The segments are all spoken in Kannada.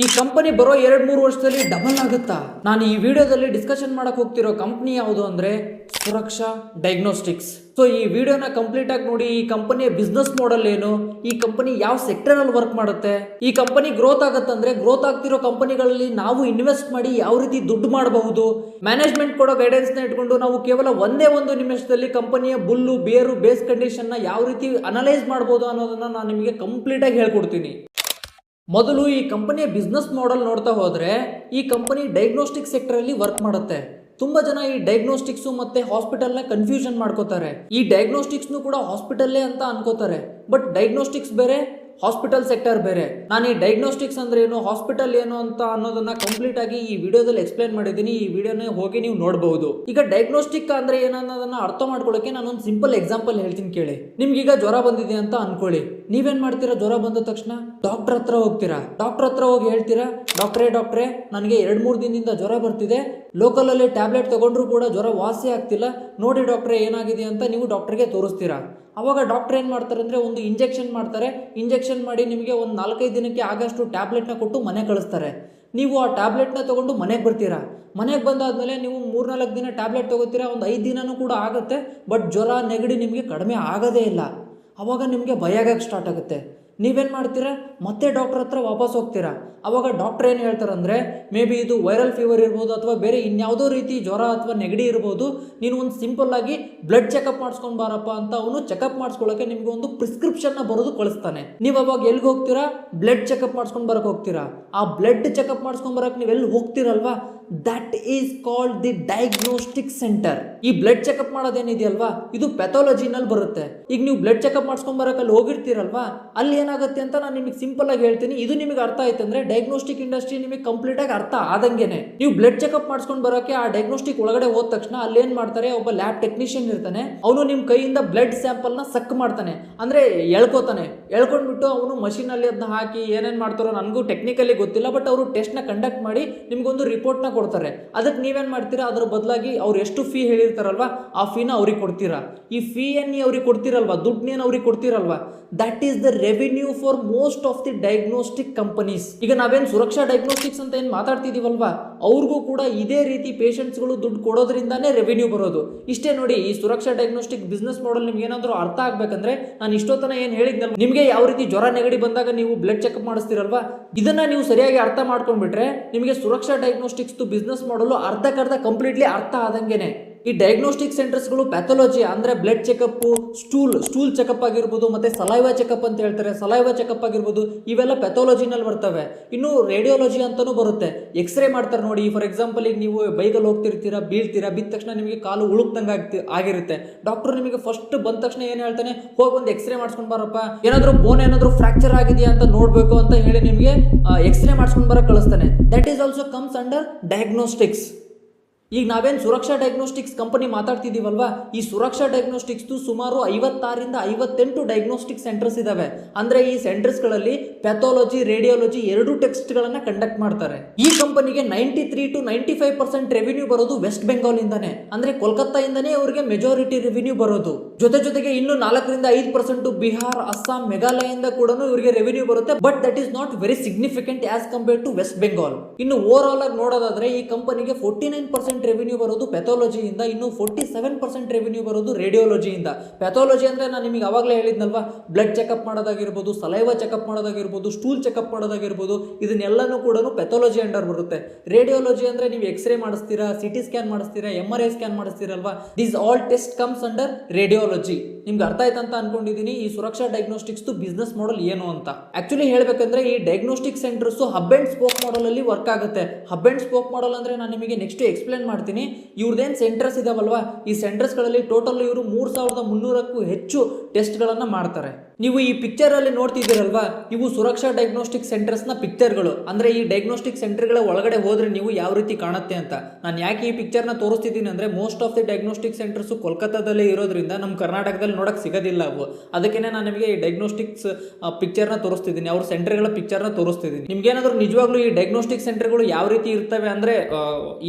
ಈ ಕಂಪನಿ ಬರೋ 2-3 ವರ್ಷದಲ್ಲಿ ಡಬಲ್ ಆಗುತ್ತಾ? ನಾನು ಈ ವಿಡಿಯೋದಲ್ಲಿ ಡಿಸ್ಕಷನ್ ಮಾಡಕ್ ಹೋಗ್ತಿರೋ ಕಂಪನಿ ಯಾವುದು ಅಂದ್ರೆ ಸುರಕ್ಷಾ ಡಯಾಗ್ನೋಸ್ಟಿಕ್ಸ್. ಸೊ ಈ ವಿಡಿಯೋನ ಕಂಪ್ಲೀಟ್ ಆಗಿ ನೋಡಿ. ಈ ಕಂಪನಿಯ ಬಿಸ್ನೆಸ್ ಮಾಡೆಲ್ ಏನು, ಈ ಕಂಪನಿ ಯಾವ ಸೆಕ್ಟರ್ ಅಲ್ಲಿ ವರ್ಕ್ ಮಾಡುತ್ತೆ, ಈ ಕಂಪನಿ ಗ್ರೋತ್ ಆಗುತ್ತಂದ್ರೆ ಗ್ರೋತ್ ಆಗ್ತಿರೋ ಕಂಪನಿಗಳಲ್ಲಿ ನಾವು ಇನ್ವೆಸ್ಟ್ ಮಾಡಿ ಯಾವ ರೀತಿ ದುಡ್ಡು ಮಾಡಬಹುದು, ಮ್ಯಾನೇಜ್ಮೆಂಟ್ ಕೊಡೋ ಗೈಡೆನ್ಸ್ ನ ಇಟ್ಕೊಂಡು ನಾವು ಕೇವಲ ಒಂದೇ ಒಂದು ನಿಮಿಷದಲ್ಲಿ ಕಂಪನಿಯ ಬುಲ್ಲು ಬೇರು ಬೇಸ್ ಕಂಡೀಷನ್ ನ ಯಾವ ರೀತಿ ಅನಲೈಸ್ ಮಾಡಬಹುದು ಅನ್ನೋದನ್ನ ನಾನು ನಿಮಗೆ ಕಂಪ್ಲೀಟ್ ಆಗಿ ಹೇಳ್ಕೊಡ್ತೀನಿ. ಮೊದಲು ಈ ಕಂಪನಿಯ ಬಿಸ್ನೆಸ್ ಮಾಡೆಲ್ ನೋಡ್ತಾ ಹೋದ್ರೆ ಈ ಕಂಪನಿ ಡಯಾಗ್ನೋಸ್ಟಿಕ್ ಸೆಕ್ಟರ್ ಅಲ್ಲಿ ವರ್ಕ್ ಮಾಡುತ್ತೆ. ತುಂಬಾ ಜನ ಈ ಡಯಾಗ್ನೋಸ್ಟಿಕ್ಸ್ ಮತ್ತೆ ಹಾಸ್ಪಿಟಲ್ ನ ಕನ್ಫ್ಯೂಷನ್ ಮಾಡ್ಕೋತಾರೆ. ಈ ಡಯಾಗ್ನೋಸ್ಟಿಕ್ಸ್ ಕೂಡ ಹಾಸ್ಪಿಟಲ್ಲೇ ಅಂತ ಅನ್ಕೋತಾರೆ. ಬಟ್ ಡಯಾಗ್ನೋಸ್ಟಿಕ್ಸ್ ಬೇರೆ, ಹಾಸ್ಪಿಟಲ್ ಸೆಕ್ಟರ್ ಬೇರೆ. ನಾನು ಈ ಡಯಾಗ್ನೋಸ್ಟಿಕ್ಸ್ ಅಂದ್ರೆ ಏನು, ಹಾಸ್ಪಿಟಲ್ ಏನು ಅಂತ ಅನ್ನೋದನ್ನ ಕಂಪ್ಲೀಟ್ ಆಗಿ ಈ ವಿಡಿಯೋದಲ್ಲಿ ಎಕ್ಸ್ಪ್ಲೈನ್ ಮಾಡಿದ್ದೀನಿ. ಈ ವಿಡಿಯೋನ ಹೋಗಿ ನೀವು ನೋಡಬಹುದು. ಈಗ ಡಯಾಗ್ನೋಸ್ಟಿಕ್ ಅಂದ್ರೆ ಏನನ್ನೋದನ್ನ ಅರ್ಥ ಮಾಡ್ಕೊಳ್ಳೋಕೆ ನಾನೊಂದು ಸಿಂಪಲ್ ಎಕ್ಸಾಂಪಲ್ ಹೇಳ್ತೀನಿ ಕೇಳಿ. ನಿಮ್ಗೀಗ ಜ್ವರ ಬಂದಿದೆ ಅಂತ ಅನ್ಕೊಳ್ಳಿ. ನೀವೇನ್ ಮಾಡ್ತೀರಾ? ಜ್ವರ ಬಂದ ತಕ್ಷಣ ಡಾಕ್ಟರ್ ಹತ್ರ ಹೋಗ್ತೀರಾ. ಡಾಕ್ಟರ್ ಹತ್ರ ಹೋಗಿ ಹೇಳ್ತೀರಾ, ಡಾಕ್ಟ್ರೇ ನನಗೆ 2-3 ದಿನದಿಂದ ಜ್ವರ ಬರ್ತಿದೆ, ಲೋಕಲ್ ಅಲ್ಲಿ ಟ್ಯಾಬ್ಲೆಟ್ ತಗೊಂಡ್ರು ಕೂಡ ಜ್ವರ ವಾಸಿ ಆಗ್ತಿಲ್ಲ, ನೋಡಿ ಡಾಕ್ಟ್ರೇ ಏನಾಗಿದೆ ಅಂತ ನೀವು ಡಾಕ್ಟರ್ಗೆ ತೋರಿಸ್ತೀರಾ. ಅವಾಗ ಡಾಕ್ಟರ್ ಏನು ಮಾಡ್ತಾರೆ ಅಂದರೆ ಒಂದು ಇಂಜೆಕ್ಷನ್ ಮಾಡ್ತಾರೆ. ಇಂಜೆಕ್ಷನ್ ಮಾಡಿ ನಿಮಗೆ ಒಂದು 4-5 ದಿನಕ್ಕೆ ಆಗಷ್ಟು ಟ್ಯಾಬ್ಲೆಟ್ನ ಕೊಟ್ಟು ಮನೆ ಕಳಿಸ್ತಾರೆ. ನೀವು ಆ ಟ್ಯಾಬ್ಲೆಟ್ನ ತೊಗೊಂಡು ಮನೆಗೆ ಬರ್ತೀರಾ. ಮನೆಗೆ ಬಂದಾದಮೇಲೆ ನೀವು 3-4 ದಿನ ಟ್ಯಾಬ್ಲೆಟ್ ತೊಗೋತೀರಾ. ಒಂದು 5 ದಿನನೂ ಕೂಡ ಆಗುತ್ತೆ. ಬಟ್ ಜ್ವರ ನೆಗಡಿ ನಿಮಗೆ ಕಡಿಮೆ ಆಗೋದೇ ಇಲ್ಲ. ಅವಾಗ ನಿಮಗೆ ಭಯ ಆಗಕ್ಕೆ ಸ್ಟಾರ್ಟ್ ಆಗುತ್ತೆ. ನೀವೇನು ಮಾಡ್ತೀರಾ? ಮತ್ತೆ ಡಾಕ್ಟರ್ ಹತ್ರ ವಾಪಸ್ ಹೋಗ್ತೀರಾ. ಅವಾಗ ಡಾಕ್ಟರ್ ಏನು ಹೇಳ್ತಾರಂದರೆ, ಮೇ ಬಿ ಇದು ವೈರಲ್ ಫೀವರ್ ಇರ್ಬೋದು ಅಥವಾ ಬೇರೆ ಇನ್ಯಾವುದೋ ರೀತಿ ಜ್ವರ ಅಥವಾ ನೆಗಡಿ ಇರ್ಬೋದು, ನೀನು ಒಂದು ಸಿಂಪಲ್ ಆಗಿ ಬ್ಲಡ್ ಚೆಕಪ್ ಮಾಡಿಸ್ಕೊಂಡು ಬಾರಪ್ಪ ಅಂತ ಅವನು ಚೆಕಪ್ ಮಾಡಿಸ್ಕೊಳ್ಳೋಕೆ ನಿಮಗೆ ಒಂದು ಪ್ರಿಸ್ಕ್ರಿಪ್ಷನ್ನ ಬರೋದು ಕಳಿಸ್ತಾನೆ. ನೀವು ಅವಾಗ ಎಲ್ಲಿಗೆ ಹೋಗ್ತೀರಾ? ಬ್ಲಡ್ ಚೆಕಪ್ ಮಾಡಿಸ್ಕೊಂಡು ಬರಕ್ಕೆ ಹೋಗ್ತೀರಾ. ಆ ಬ್ಲಡ್ ಚೆಕಪ್ ಮಾಡಿಸ್ಕೊಂಡು ಬರಕ್ಕೆ ನೀವು ಎಲ್ಲಿ ಹೋಗ್ತೀರಲ್ವಾ, that is called the diagnostic centre. ಈ ಬ್ಲಡ್ ಚೆಕಪ್ ಮಾಡೋದೇನಿದೆಯಲ್ವಾ, ಇದು ಪ್ಯಾಥಾಲಜಿನಲ್ಲಿ ಬರುತ್ತೆ. ಈಗ ನೀವು ಬ್ಲಡ್ ಚೆಕಪ್ ಮಾಡಿಸ್ಕೊಂಡು ಬರಕ್ಕೆ ಅಲ್ಲಿ ಹೋಗಿರ್ತೀರಲ್ವಾ, ಅಲ್ಲಿ ಏನಾಗುತ್ತೆ ಅಂತ ನಾನು ನಿಮಗೆ ಸಿಂಪಲ್ ಆಗಿ ಹೇಳ್ತೀನಿ. ಇದು ನಿಮಗೆ ಅರ್ಥ ಆಯ್ತು ಅಂದ್ರೆ ಡಯಾಗ್ನೋಸ್ಟಿಕ್ ಇಂಡಸ್ಟ್ರಿ ನಿಮಗೆ ಕಂಪ್ಲೀಟ್ ಆಗಿ ಅರ್ಥ ಆದಂಗೆನೆ. ನೀವು ಬ್ಲಡ್ ಚೆಕಪ್ ಮಾಡಿಸ್ಕೊಂಡು ಬರೋಕೆ ಆ ಡಯಾಗ್ನೋಸ್ಟಿಕ್ ಒಳಗಡೆ ಹೋದ ತಕ್ಷಣ ಅಲ್ಲಿ ಏನ್ ಮಾಡ್ತಾರೆ, ಒಬ್ಬ ಲ್ಯಾಬ್ ಟೆಕ್ನಿಷಿಯನ್ ಇರ್ತಾನೆ. ಅವನು ನಿಮ್ಮ ಕೈಯಿಂದ ಬ್ಲಡ್ ಸ್ಯಾಂಪಲ್ ನ ಸಕ್ ಮಾಡ್ತಾನೆ, ಅಂದ್ರೆ ಎಳ್ಕೊತಾನೆ. ಎಳ್ಕೊಂಡ್ಬಿಟ್ಟು ಅವನು ಮಷೀನ್ ಅಲ್ಲಿ ಅದನ್ನ ಹಾಕಿ ಏನೇನ್ ಮಾಡ್ತಾರೋ ನನಗೂ ಟೆಕ್ನಿಕಲಿ ಗೊತ್ತಿಲ್ಲ. ಬಟ್ ಅವರು ಟೆಸ್ಟ್ ನ ಕಂಡಕ್ಟ್ ಮಾಡಿ ನಿಮ್ಗೊಂದು ರಿಪೋರ್ಟ್ ನ ಕೊಡ್ತಾರೆ. ಅದಕ್ಕೆ ನೀವೇನ್ ಮಾಡ್ತೀರಾ? ಅದ್ರ ಬದಲಾಗಿ ಅವ್ರು ಎಷ್ಟು ಫೀ ಹೇಳಿರ್ತಾರಲ್ವಾ ಆ ಫೀನ ಅವ್ರಿಗೆ ಕೊಡ್ತೀರಾ. ಈ ಫೀ ಅನ್ನು ಅವ್ರಿಗೆ ಕೊಡ್ತೀರಲ್ವಾ, ದುಡ್ಡನ್ನೇನು ಅವ್ರಿಗೆ ಕೊಡ್ತೀರಲ್ವಾ, that is the revenue for most of the diagnostic companies. ಈಗ ನಾವೇನು ಸುರಕ್ಷಾ ಡಯಾಗ್ನೋಸ್ಟಿಕ್ಸ್ ಅಂತ ಏನು ಮಾತಾಡ್ತಿದೀವಲ್ವಾ, ಅವ್ರಿಗೂ ಕೂಡ ಇದೇ ರೀತಿ ಪೇಷಂಟ್ಸ್ಗಳು ದುಡ್ಡು ಕೊಡೋದ್ರಿಂದಾನೇ ರೆವಿನ್ಯೂ ಬರೋದು. ಇಷ್ಟೇ ನೋಡಿ, ಈ ಸುರಕ್ಷಾ ಡಯಾಗ್ನೋಸ್ಟಿಕ್ ಬಿಸ್ನೆಸ್ ಮಾಡೆಲ್ ನಿಮ್ಗೆ ಏನಾದರೂ ಅರ್ಥ ಆಗ್ಬೇಕಂದ್ರೆ ನಾನು ಇಷ್ಟೊತ್ತನ ಏನು ಹೇಳಿದ್ನಲ್ಲ, ನಿಮಗೆ ಯಾವ ರೀತಿ ಜ್ವರ ನೆಗಡಿ ಬಂದಾಗ ನೀವು ಬ್ಲಡ್ ಚೆಕಪ್ ಮಾಡಿಸ್ತೀರಲ್ವಾ, ಇದನ್ನ ನೀವು ಸರಿಯಾಗಿ ಅರ್ಥ ಮಾಡ್ಕೊಂಡ್ಬಿಟ್ರೆ ನಿಮಗೆ ಸುರಕ್ಷಾ ಡಯಾಗ್ನೋಸ್ಟಿಕ್ಸ್ ಬಿಸ್ನೆಸ್ ಮಾಡಲು ಅರ್ಧಕ್ಕರ್ಧ ಕಂಪ್ಲೀಟ್ಲಿ ಅರ್ಥ ಆದಂಗೆನೆ. ಈ ಡಯಾಗ್ನೋಸ್ಟಿಕ್ ಸೆಂಟರ್ಸ್ಗಳು ಪ್ಯಾಥಾಲಜಿ ಅಂದ್ರೆ ಬ್ಲಡ್ ಚೆಕಪ್, ಸ್ಟೂಲ್ ಚೆಕಪ್ ಆಗಿರ್ಬೋದು, ಮತ್ತೆ ಸಲೈವಾ ಚೆಕಪ್ ಅಂತ ಹೇಳ್ತಾರೆ, ಸಲೈವಾ ಚೆಕಪ್ ಆಗಿರ್ಬೋದು, ಇವೆಲ್ಲ ಪ್ಯಾಥಾಲಜಿನಲ್ಲಿ ಬರ್ತವೆ. ಇನ್ನು ರೇಡಿಯೋಲಜಿ ಅಂತಾನೂ ಬರುತ್ತೆ. ಎಕ್ಸ್ರೇ ಮಾಡ್ತಾರೆ ನೋಡಿ. ಫಾರ್ ಎಕ್ಸಾಂಪಲ್ ಈಗ ನೀವು ಬೈಕಲ್ಲಿ ಹೋಗ್ತಿರ್ತೀರಾ, ಬೀಳ್ತೀರಾ, ಬಿದ್ದ ತಕ್ಷಣ ನಿಮಗೆ ಕಾಲು ಉಳುಕ್ದಂಗೆ ಆಗಿರುತ್ತೆ. ಡಾಕ್ಟರ್ ನಿಮಗೆ ಫಸ್ಟ್ ಬಂದ ತಕ್ಷಣ ಏನು ಹೇಳ್ತಾನೆ, ಹೋಗಿ ಒಂದು ಎಕ್ಸ್ರೇ ಮಾಡಿಸ್ಕೊಂಡು ಬಾರಪ್ಪ, ಏನಾದರೂ ಬೋನ್ ಏನಾದರೂ ಫ್ರಾಕ್ಚರ್ ಆಗಿದೆಯಾ ಅಂತ ನೋಡಬೇಕು ಅಂತ ಹೇಳಿ ನಿಮಗೆ ಎಕ್ಸ್ರೇ ಮಾಡಿಸ್ಕೊಂಡು ಬರಕ್ಕೆ ಕಳಿಸ್ತಾನೆ. That is also comes under diagnostics. ಈಗ ನಾವೇನು ಸುರಕ್ಷಾ ಡಯಾಗ್ನೋಸ್ಟಿಕ್ಸ್ ಕಂಪನಿ ಮಾತಾಡ್ತಿದ್ದೀವಲ್ವಾ, ಈ ಸುರಕ್ಷಾ ಡಯಾಗ್ನೋಸ್ಟಿಕ್ಸ್ ಸುಮಾರು 56ರಿಂದ 58 ಡಯಾಗ್ನೋಸ್ಟಿಕ್ ಸೆಂಟರ್ಸ್ ಇದಾವೆ. ಅಂದ್ರೆ ಈ ಸೆಂಟರ್ಸ್ಗಳಲ್ಲಿ ಪ್ಯಾಥಾಲಜಿ, ರೇಡಿಯಾಲಜಿ ಎರಡೂ ಟೆಸ್ಟ್ಗಳನ್ನ ಕಂಡಕ್ಟ್ ಮಾಡ್ತಾರೆ. ಈ ಕಂಪನಿಗೆ 93 to 95% ರೆವಿನ್ಯೂ ಬರೋದು ವೆಸ್ಟ್ ಬೆಂಗಾಲ್ ಇಂದಾನೆ, ಅಂದ್ರೆ ಕೋಲ್ಕತ್ತಾ ಇಂದಾನೆ ಅವರಿಗೆ ಮೆಜಾರಿಟಿ ರೆವಿನ್ಯೂ ಬರೋದು. ಜೊತೆಗೆ ಇನ್ನು 4ರಿಂದ 5% ಬಿಹಾರ್, ಅಸ್ಸಾಂ, ಮೇಘಾಲಯದಿಂದ ಕೂಡ ಇವರಿಗೆ ರೆವಿನ್ಯೂ ಬರುತ್ತೆ. But that is not very significant as compared to West Bengal. ಇನ್ನು ಓವರ್ ಆಲ್ ಆಗಿ ನೋಡೋದಾದ್ರೆ ಈ ಕಂಪನಿಗೆ 49% ರೆವಿನ್ಯೂ ಬರೋದು ಪ್ಯಾಥಾಲಜಿಯಿಂದ, ಇನ್ನು 47% ರೆವಿನ್ಯೂ ಬರೋದು ರೇಡಿಯಾಲಜಿಯಿಂದ. ಪ್ಯಾಥಾಲಜಿ ಅಂದ್ರೆ ನಾನು ನಿಮಗೆ ಅವಾಗಲೇ ಹೇಳಿದ್ನಲ್ವಾ, ಬ್ಲಡ್ ಚೆಕಪ್ ಮಾಡೋದಾಗಿರ್ಬೋದು, ಸಲೈವಾ ಚೆಕಪ್ ಮಾಡೋದಾಗಿರ್ಬೋದು, ಸ್ಟೂಲ್ ಚೆಕಪ್ ಮಾಡೋದಾಗಿರ್ಬೋದು, ಇದನ್ನೆಲ್ಲನೂ ಕೂಡ ಪ್ಯಾಥಾಲಜಿ ಅಂಡರ್ ಬರುತ್ತೆ. ರೇಡಿಯಾಲಜಿ ಅಂದ್ರೆ ನೀವು ಎಕ್ಸ್ರೇ ಮಾಡಿಸ್ತೀರಾ, ಸಿಟಿ ಸ್ಕ್ಯಾನ್ ಮಾಡಿಸ್ತೀರಾ, MRI ಸ್ಕ್ಯಾನ್ ಮಾಡಿಸ್ತೀರಲ್ವಾ, these all test comes under radiology. ನಿಮ್ಗೆ ಅರ್ಥ ಆಯ್ತು ಅಂತ ಅನ್ಕೊಂಡಿದ್ದೀನಿ ಈ ಸುರಕ್ಷಾ ಡಯಾಗ್ನೋಸ್ಟಿಕ್ಸ್ ಬಿಸ್ನೆಸ್ ಮಾಡೆಲ್ ಏನು ಅಂತ. ಆಕ್ಚುಲಿ ಹೇಳ್ಬೇಕಂದ್ರೆ ಈ diagnostic centres hub and spoke model ಅಲ್ಲಿ ವರ್ಕ್ ಆಗುತ್ತೆ. ಹಬ್ ಅಂಡ್ ಸ್ಪೋಕ್ ಮಾಡೆಲ್ ಅಂದ್ರೆ ನಾನು ನಿಮಗೆ ನೆಕ್ಸ್ಟ್ ಎಕ್ಸ್ಪ್ಲೇನ್ ಮಾಡ್ತೀನಿ. ಇವ್ರದೇನು ಸೆಂಟರ್ಸ್ ಇದಾವಲ್ವಾ, ಈ ಸೆಂಟರ್ಸ್ಗಳಲ್ಲಿ ಟೋಟಲ್ ಇವರು 3300ಕ್ಕೂ ಹೆಚ್ಚು ಟೆಸ್ಟ್ಗಳನ್ನ ಮಾಡ್ತಾರೆ. ನೀವು ಈ ಪಿಕ್ಚರ್ ಅಲ್ಲಿ ನೋಡ್ತಿದ್ದೀರಲ್ವಾ, ಇವು ಸುರಕ್ಷಾ ಡಯಾಗ್ನೋಸ್ಟಿಕ್ ಸೆಂಟರ್ಸ್ ನ ಪಿಕ್ಚರ್ಗಳು. ಅಂದ್ರೆ ಈ ಡಯಾಗ್ನೋಸ್ಟಿಕ್ ಸೆಂಟರ್ಗಳ ಒಳಗಡೆ ಹೋದ್ರೆ ನೀವು ಯಾವ ರೀತಿ ಕಾಣುತ್ತೆ ಅಂತ. ನಾನು ಯಾಕೆ ಈ ಪಿಕ್ಚರ್ನ ತೋರಿಸ್ತಿದ್ದೀನಿ ಅಂದ್ರೆ most of the diagnostic centres ಕೋಲ್ಕತ್ತಾದಲ್ಲೇ ಇರೋದ್ರಿಂದ ನಮ್ಮ ಕರ್ನಾಟಕದಲ್ಲಿ ನೋಡಕ್ ಸಿಗೋದಿಲ್ಲ ಅವು. ಅದಕ್ಕೇನೆ ನಾನು ನಿಮಗೆ ಈ ಡಯಾಗ್ನೋಸ್ಟಿಕ್ಸ್ ಪಿಕ್ಚರ್ನ ತೋರಿಸ್ತಿದ್ದೀನಿ, ಅವ್ರ ಸೆಂಟರ್ಗಳ ಪಿಕ್ಚರ್ನ ತೋರಿಸ್ತಿದ್ದೀನಿ. ನಿಮ್ಗೆ ಏನಾದರೂ ನಿಜವಾಗ್ಲೂ ಈ ಡಯಾಗ್ನೋಸ್ಟಿಕ್ ಸೆಂಟರ್ಗಳು ಯಾವ ರೀತಿ ಇರ್ತವೆ ಅಂದ್ರೆ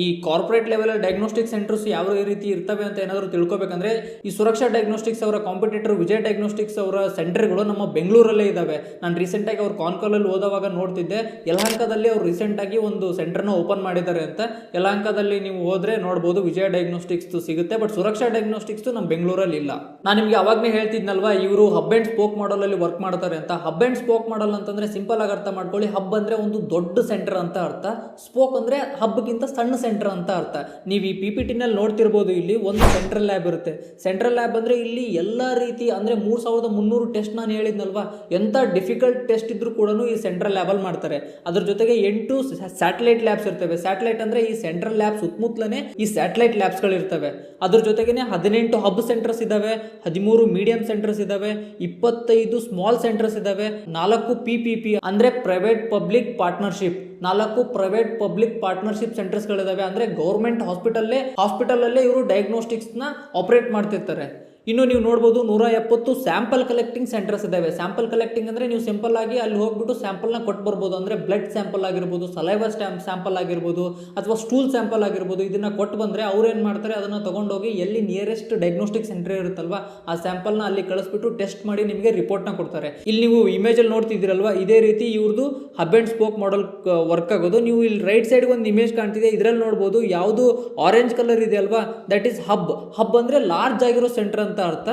ಈ ಕಾರ್ಪೊರೇಟ್ ಲೆವೆಲ್ ಡಯಾಗ್ನೋಸ್ಟಿಕ್ ಸೆಂಟರ್ಸ್ ಯಾವ ರೀತಿ ಇರ್ತವೆ ಅಂತ ಏನಾದರೂ ತಿಳ್ಕೊಬೇಕಂದ್ರೆ ಈ ಸುರಕ್ಷಾ ಡಯಾಗ್ನೋಸ್ಟಿಕ್ಸ್ ಅವರ ಕಾಂಪಿಟೇಟರ್ ವಿಜಯ್ ಡಯಾಗ್ನೋಸ್ಟಿಕ್ಸ್ ಅವರ ಸೆಂಟರ್ ಸೆಂಟರ್ಗಳು ನಮ್ಮ ಬೆಂಗಳೂರಲ್ಲೇ ಇದ್ದಾವೆ. ನಾನು ರೀಸೆಂಟಾಗಿ ಅವ್ರು ಕಾನ್ಕಾಲಲ್ಲಿ ಓದೋವಾಗ ನೋಡ್ತಿದ್ದೆ, ಯಲಹಂಕದಲ್ಲಿ ಅವ್ರು ರೀಸೆಂಟಾಗಿ ಒಂದು ಸೆಂಟರ್ನ ಓಪನ್ ಮಾಡಿದ್ದಾರೆ ಅಂತ. ಯಲಹಂಕದಲ್ಲಿ ನೀವು ಹೋದರೆ ನೋಡ್ಬೋದು, ವಿಜಯ ಡಯಾಗ್ನೋಸ್ಟಿಕ್ಸ್ ಸಿಗುತ್ತೆ. ಬಟ್ ಸುರಕ್ಷಾ ಡಯಾಗ್ನೋಸ್ಟಿಕ್ಸ್ ನಮ್ಮ ಬೆಂಗಳೂರಲ್ಲಿ ಇಲ್ಲ. ನಾನು ನಿಮಗೆ ಅವಾಗಲೇ ಹೇಳ್ತಿದ್ನಲ್ವಾ, ಇವರು ಹಬ್ ಆ್ಯಂಡ್ ಸ್ಪೋಕ್ ಮಾಡಲಲ್ಲಿ ವರ್ಕ್ ಮಾಡ್ತಾರೆ ಅಂತ. ಹಬ್ ಆ್ಯಂಡ್ ಸ್ಪೋಕ್ ಮಾಡಲ್ ಅಂತಂದರೆ ಸಿಂಪಲ್ ಆಗಿ ಅರ್ಥ ಮಾಡ್ಕೊಳ್ಳಿ. ಹಬ್ ಅಂದರೆ ಒಂದು ದೊಡ್ಡ ಸೆಂಟರ್ ಅಂತ ಅರ್ಥ, ಸ್ಪೋಕ್ ಅಂದರೆ ಹಬ್ಗಿಂತ ಸಣ್ಣ ಸೆಂಟರ್ ಅಂತ ಅರ್ಥ. ನೀವು ಈ PPTನಲ್ಲಿ ನೋಡ್ತಿರ್ಬೋದು, ಇಲ್ಲಿ ಒಂದು ಸೆಂಟ್ರಲ್ ಲ್ಯಾಬ್ ಇರುತ್ತೆ. ಸೆಂಟ್ರಲ್ ಲ್ಯಾಬ್ ಅಂದರೆ ಇಲ್ಲಿ ಎಲ್ಲ ರೀತಿ ಅಂದರೆ 3300 ಟೆಸ್ಟ್ ನಾನು ಹೇಳಿದ್ನಲ್ವಾ, ಎಂಥ ಡಿಫಿಕಲ್ಟ್ ಟೆಸ್ಟ್ ಇದ್ರೂ ಕೂಡ ಈ ಸೆಂಟ್ರಲ್ ಲ್ಯಾಬಲ್ಲಿ ಮಾಡ್ತಾರೆ. ಅದ್ರ ಜೊತೆಗೆ 8 ಸ್ಯಾಟಲೈಟ್ ಲ್ಯಾಬ್ಸ್ ಇರ್ತವೆ. ಸ್ಯಾಟಲೈಟ್ ಅಂದರೆ ಈ ಸೆಂಟ್ರಲ್ ಲ್ಯಾಬ್ ಸುತ್ತಮುತ್ತಲೇ ಈ ಸ್ಯಾಟಲೈಟ್ ಲ್ಯಾಬ್ಸ್ಗಳು ಇರ್ತವೆ. ಅದ್ರ ಜೊತೆಗೇನೆ 18 ಹಬ್ ಸೆಂಟರ್ಸ್ ಇದ್ದಾವೆ, 13 ಮೀಡಿಯಂ ಸೆಂಟರ್ಸ್ ಇದ್ದಾವೆ, 25 ಸ್ಮಾಲ್ ಸೆಂಟರ್ಸ್ ಇದ್ದಾವೆ, 4 PPP ಅಂದರೆ private public partnership, 4 private public partnership ಸೆಂಟರ್ಸ್ಗಳಿದಾವೆ. ಅಂದರೆ ಗೌರ್ಮೆಂಟ್ ಹಾಸ್ಪಿಟಲಲ್ಲೇ ಇವರು ಡಯಾಗ್ನೋಸ್ಟಿಕ್ಸ್ನ ಆಪರೇಟ್ ಮಾಡ್ತಿರ್ತಾರೆ. ಇನ್ನು ನೀವು ನೋಡ್ಬೋದು 170 ಸ್ಯಾಂಪಲ್ ಕಲೆಕ್ಟಿಂಗ್ ಸೆಂಟರ್ಸ್ ಇದ್ದಾವೆ. ಸ್ಯಾಂಪಲ್ ಕಲೆಕ್ಟಿಂಗ್ ಅಂದರೆ ನೀವು ಸಿಂಪಲ್ ಆಗಿ ಅಲ್ಲಿ ಹೋಗ್ಬಿಟ್ಟು ಸ್ಯಾಂಪಲ್ನ ಕೊಟ್ಟು ಬರ್ಬೋದು. ಅಂದರೆ ಬ್ಲಡ್ ಸ್ಯಾಂಪಲ್ ಆಗಿರ್ಬೋದು, ಸಲೈವ ಸ್ಯಾಂಪಲ್ ಆಗಿರ್ಬೋದು, ಅಥವಾ ಸ್ಟೂಲ್ ಸ್ಯಾಂಪಲ್ ಆಗಿರ್ಬೋದು. ಇದನ್ನು ಕೊಟ್ಟು ಬಂದರೆ ಅವ್ರು ಏನು ಮಾಡ್ತಾರೆ, ಅದನ್ನು ತೊಗೊಂಡೋಗಿ ಎಲ್ಲಿ ನಿಯರೆಸ್ಟ್ ಡಯಾಗ್ನೋಸ್ಟಿಕ್ ಸೆಂಟರ್ ಇರುತ್ತಲ್ವಾ, ಆ ಸ್ಯಾಂಪಲ್ನ ಅಲ್ಲಿ ಕಳಿಸ್ಬಿಟ್ಟು ಟೆಸ್ಟ್ ಮಾಡಿ ನಿಮಗೆ ರಿಪೋರ್ಟ್ನ ಕೊಡ್ತಾರೆ. ಇಲ್ಲಿ ನೀವು ಇಮೇಜಲ್ಲಿ ನೋಡ್ತಿದ್ದೀರಲ್ವಾ, ಇದೇ ರೀತಿ ಇವ್ರದ್ದು hub and spoke model work ಆಗೋದು. ನೀವು ಇಲ್ಲಿ ರೈಟ್ ಸೈಡ್ಗೆ ಒಂದು ಇಮೇಜ್ ಕಾಣ್ತಿದೆ, ಇದರಲ್ಲಿ ನೋಡ್ಬೋದು ಯಾವುದು ಆರೆಂಜ್ ಕಲರ್ ಇದೆ ಅಲ್ವಾ, ದಟ್ ಈಸ್ ಹಬ್. ಹಬ್ ಅಂದರೆ ಲಾರ್ಜ್ ಆಗಿರೋ ಸೆಂಟರ್ ಅಂತ ಅರ್ಥ.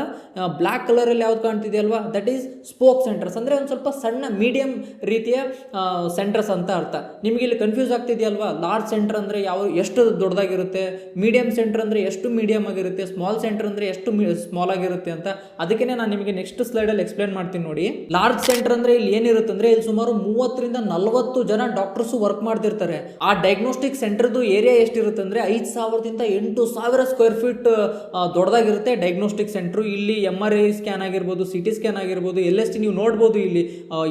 ಬ್ಲ್ಯಾಕ್ ಕಲರಲ್ಲಿ ಯಾವ್ದು ಕಾಣ್ತಿದೆ ಅಲ್ವಾ, ದಟ್ ಈಸ್ ಸ್ಪೋಕ್ ಸೆಂಟರ್ಸ್. ಅಂದರೆ ಒಂದು ಸ್ವಲ್ಪ ಸಣ್ಣ ಮೀಡಿಯಂ ರೀತಿಯ ಸೆಂಟರ್ಸ್ ಅಂತ ಅರ್ಥ. ನಿಮಗೆ ಇಲ್ಲಿ ಕನ್ಫ್ಯೂಸ್ ಆಗ್ತಿದೆಯಲ್ವಾ, ಲಾರ್ಜ್ ಸೆಂಟರ್ ಅಂದರೆ ಎಷ್ಟು ದೊಡ್ಡದಾಗಿರುತ್ತೆ, ಮೀಡಿಯಂ ಸೆಂಟರ್ ಅಂದರೆ ಎಷ್ಟು ಮೀಡಿಯಂ ಆಗಿರುತ್ತೆ, ಸ್ಮಾಲ್ ಸೆಂಟರ್ ಅಂದರೆ ಎಷ್ಟು ಸ್ಮಾಲ್ ಆಗಿರುತ್ತೆ ಅಂತ. ಅದಕ್ಕೆ ನಾನು ನಿಮಗೆ ನೆಕ್ಸ್ಟ್ ಸ್ಲೈಡಲ್ಲಿ ಎಕ್ಸ್ಪ್ಲೇನ್ ಮಾಡ್ತೀನಿ ನೋಡಿ. ಲಾರ್ಜ್ ಸೆಂಟರ್ ಅಂದರೆ ಇಲ್ಲಿ ಏನಿರುತ್ತೆ ಅಂದರೆ, ಇಲ್ಲಿ ಸುಮಾರು 30 ರಿಂದ 40 ಜನ ಡಾಕ್ಟರ್ಸು ವರ್ಕ್ ಮಾಡ್ತಿರ್ತಾರೆ. ಆ ಡಯಾಗ್ನೋಸ್ಟಿಕ್ ಸೆಂಟರ್ದು ಏರಿಯಾ ಎಷ್ಟಿರುತ್ತೆ ಅಂದರೆ 5000ದಿಂದ 8000 ಸ್ಕ್ವೇರ್ ಫೀಟ್ ದೊಡ್ಡದಾಗಿರುತ್ತೆ ಡಯಾಗ್ನೋಸ್ಟಿಕ್ ಸೆಂಟ್ರು. ಇಲ್ಲಿ MRI ಸ್ಕ್ಯಾನ್ ಆಗಿರ್ಬೋದು, CT ಸ್ಕ್ಯಾನ್ ಆಗಿರ್ಬೋದು, LST ನೀವು ನೋಡ್ಬೋದು, ಇಲ್ಲಿ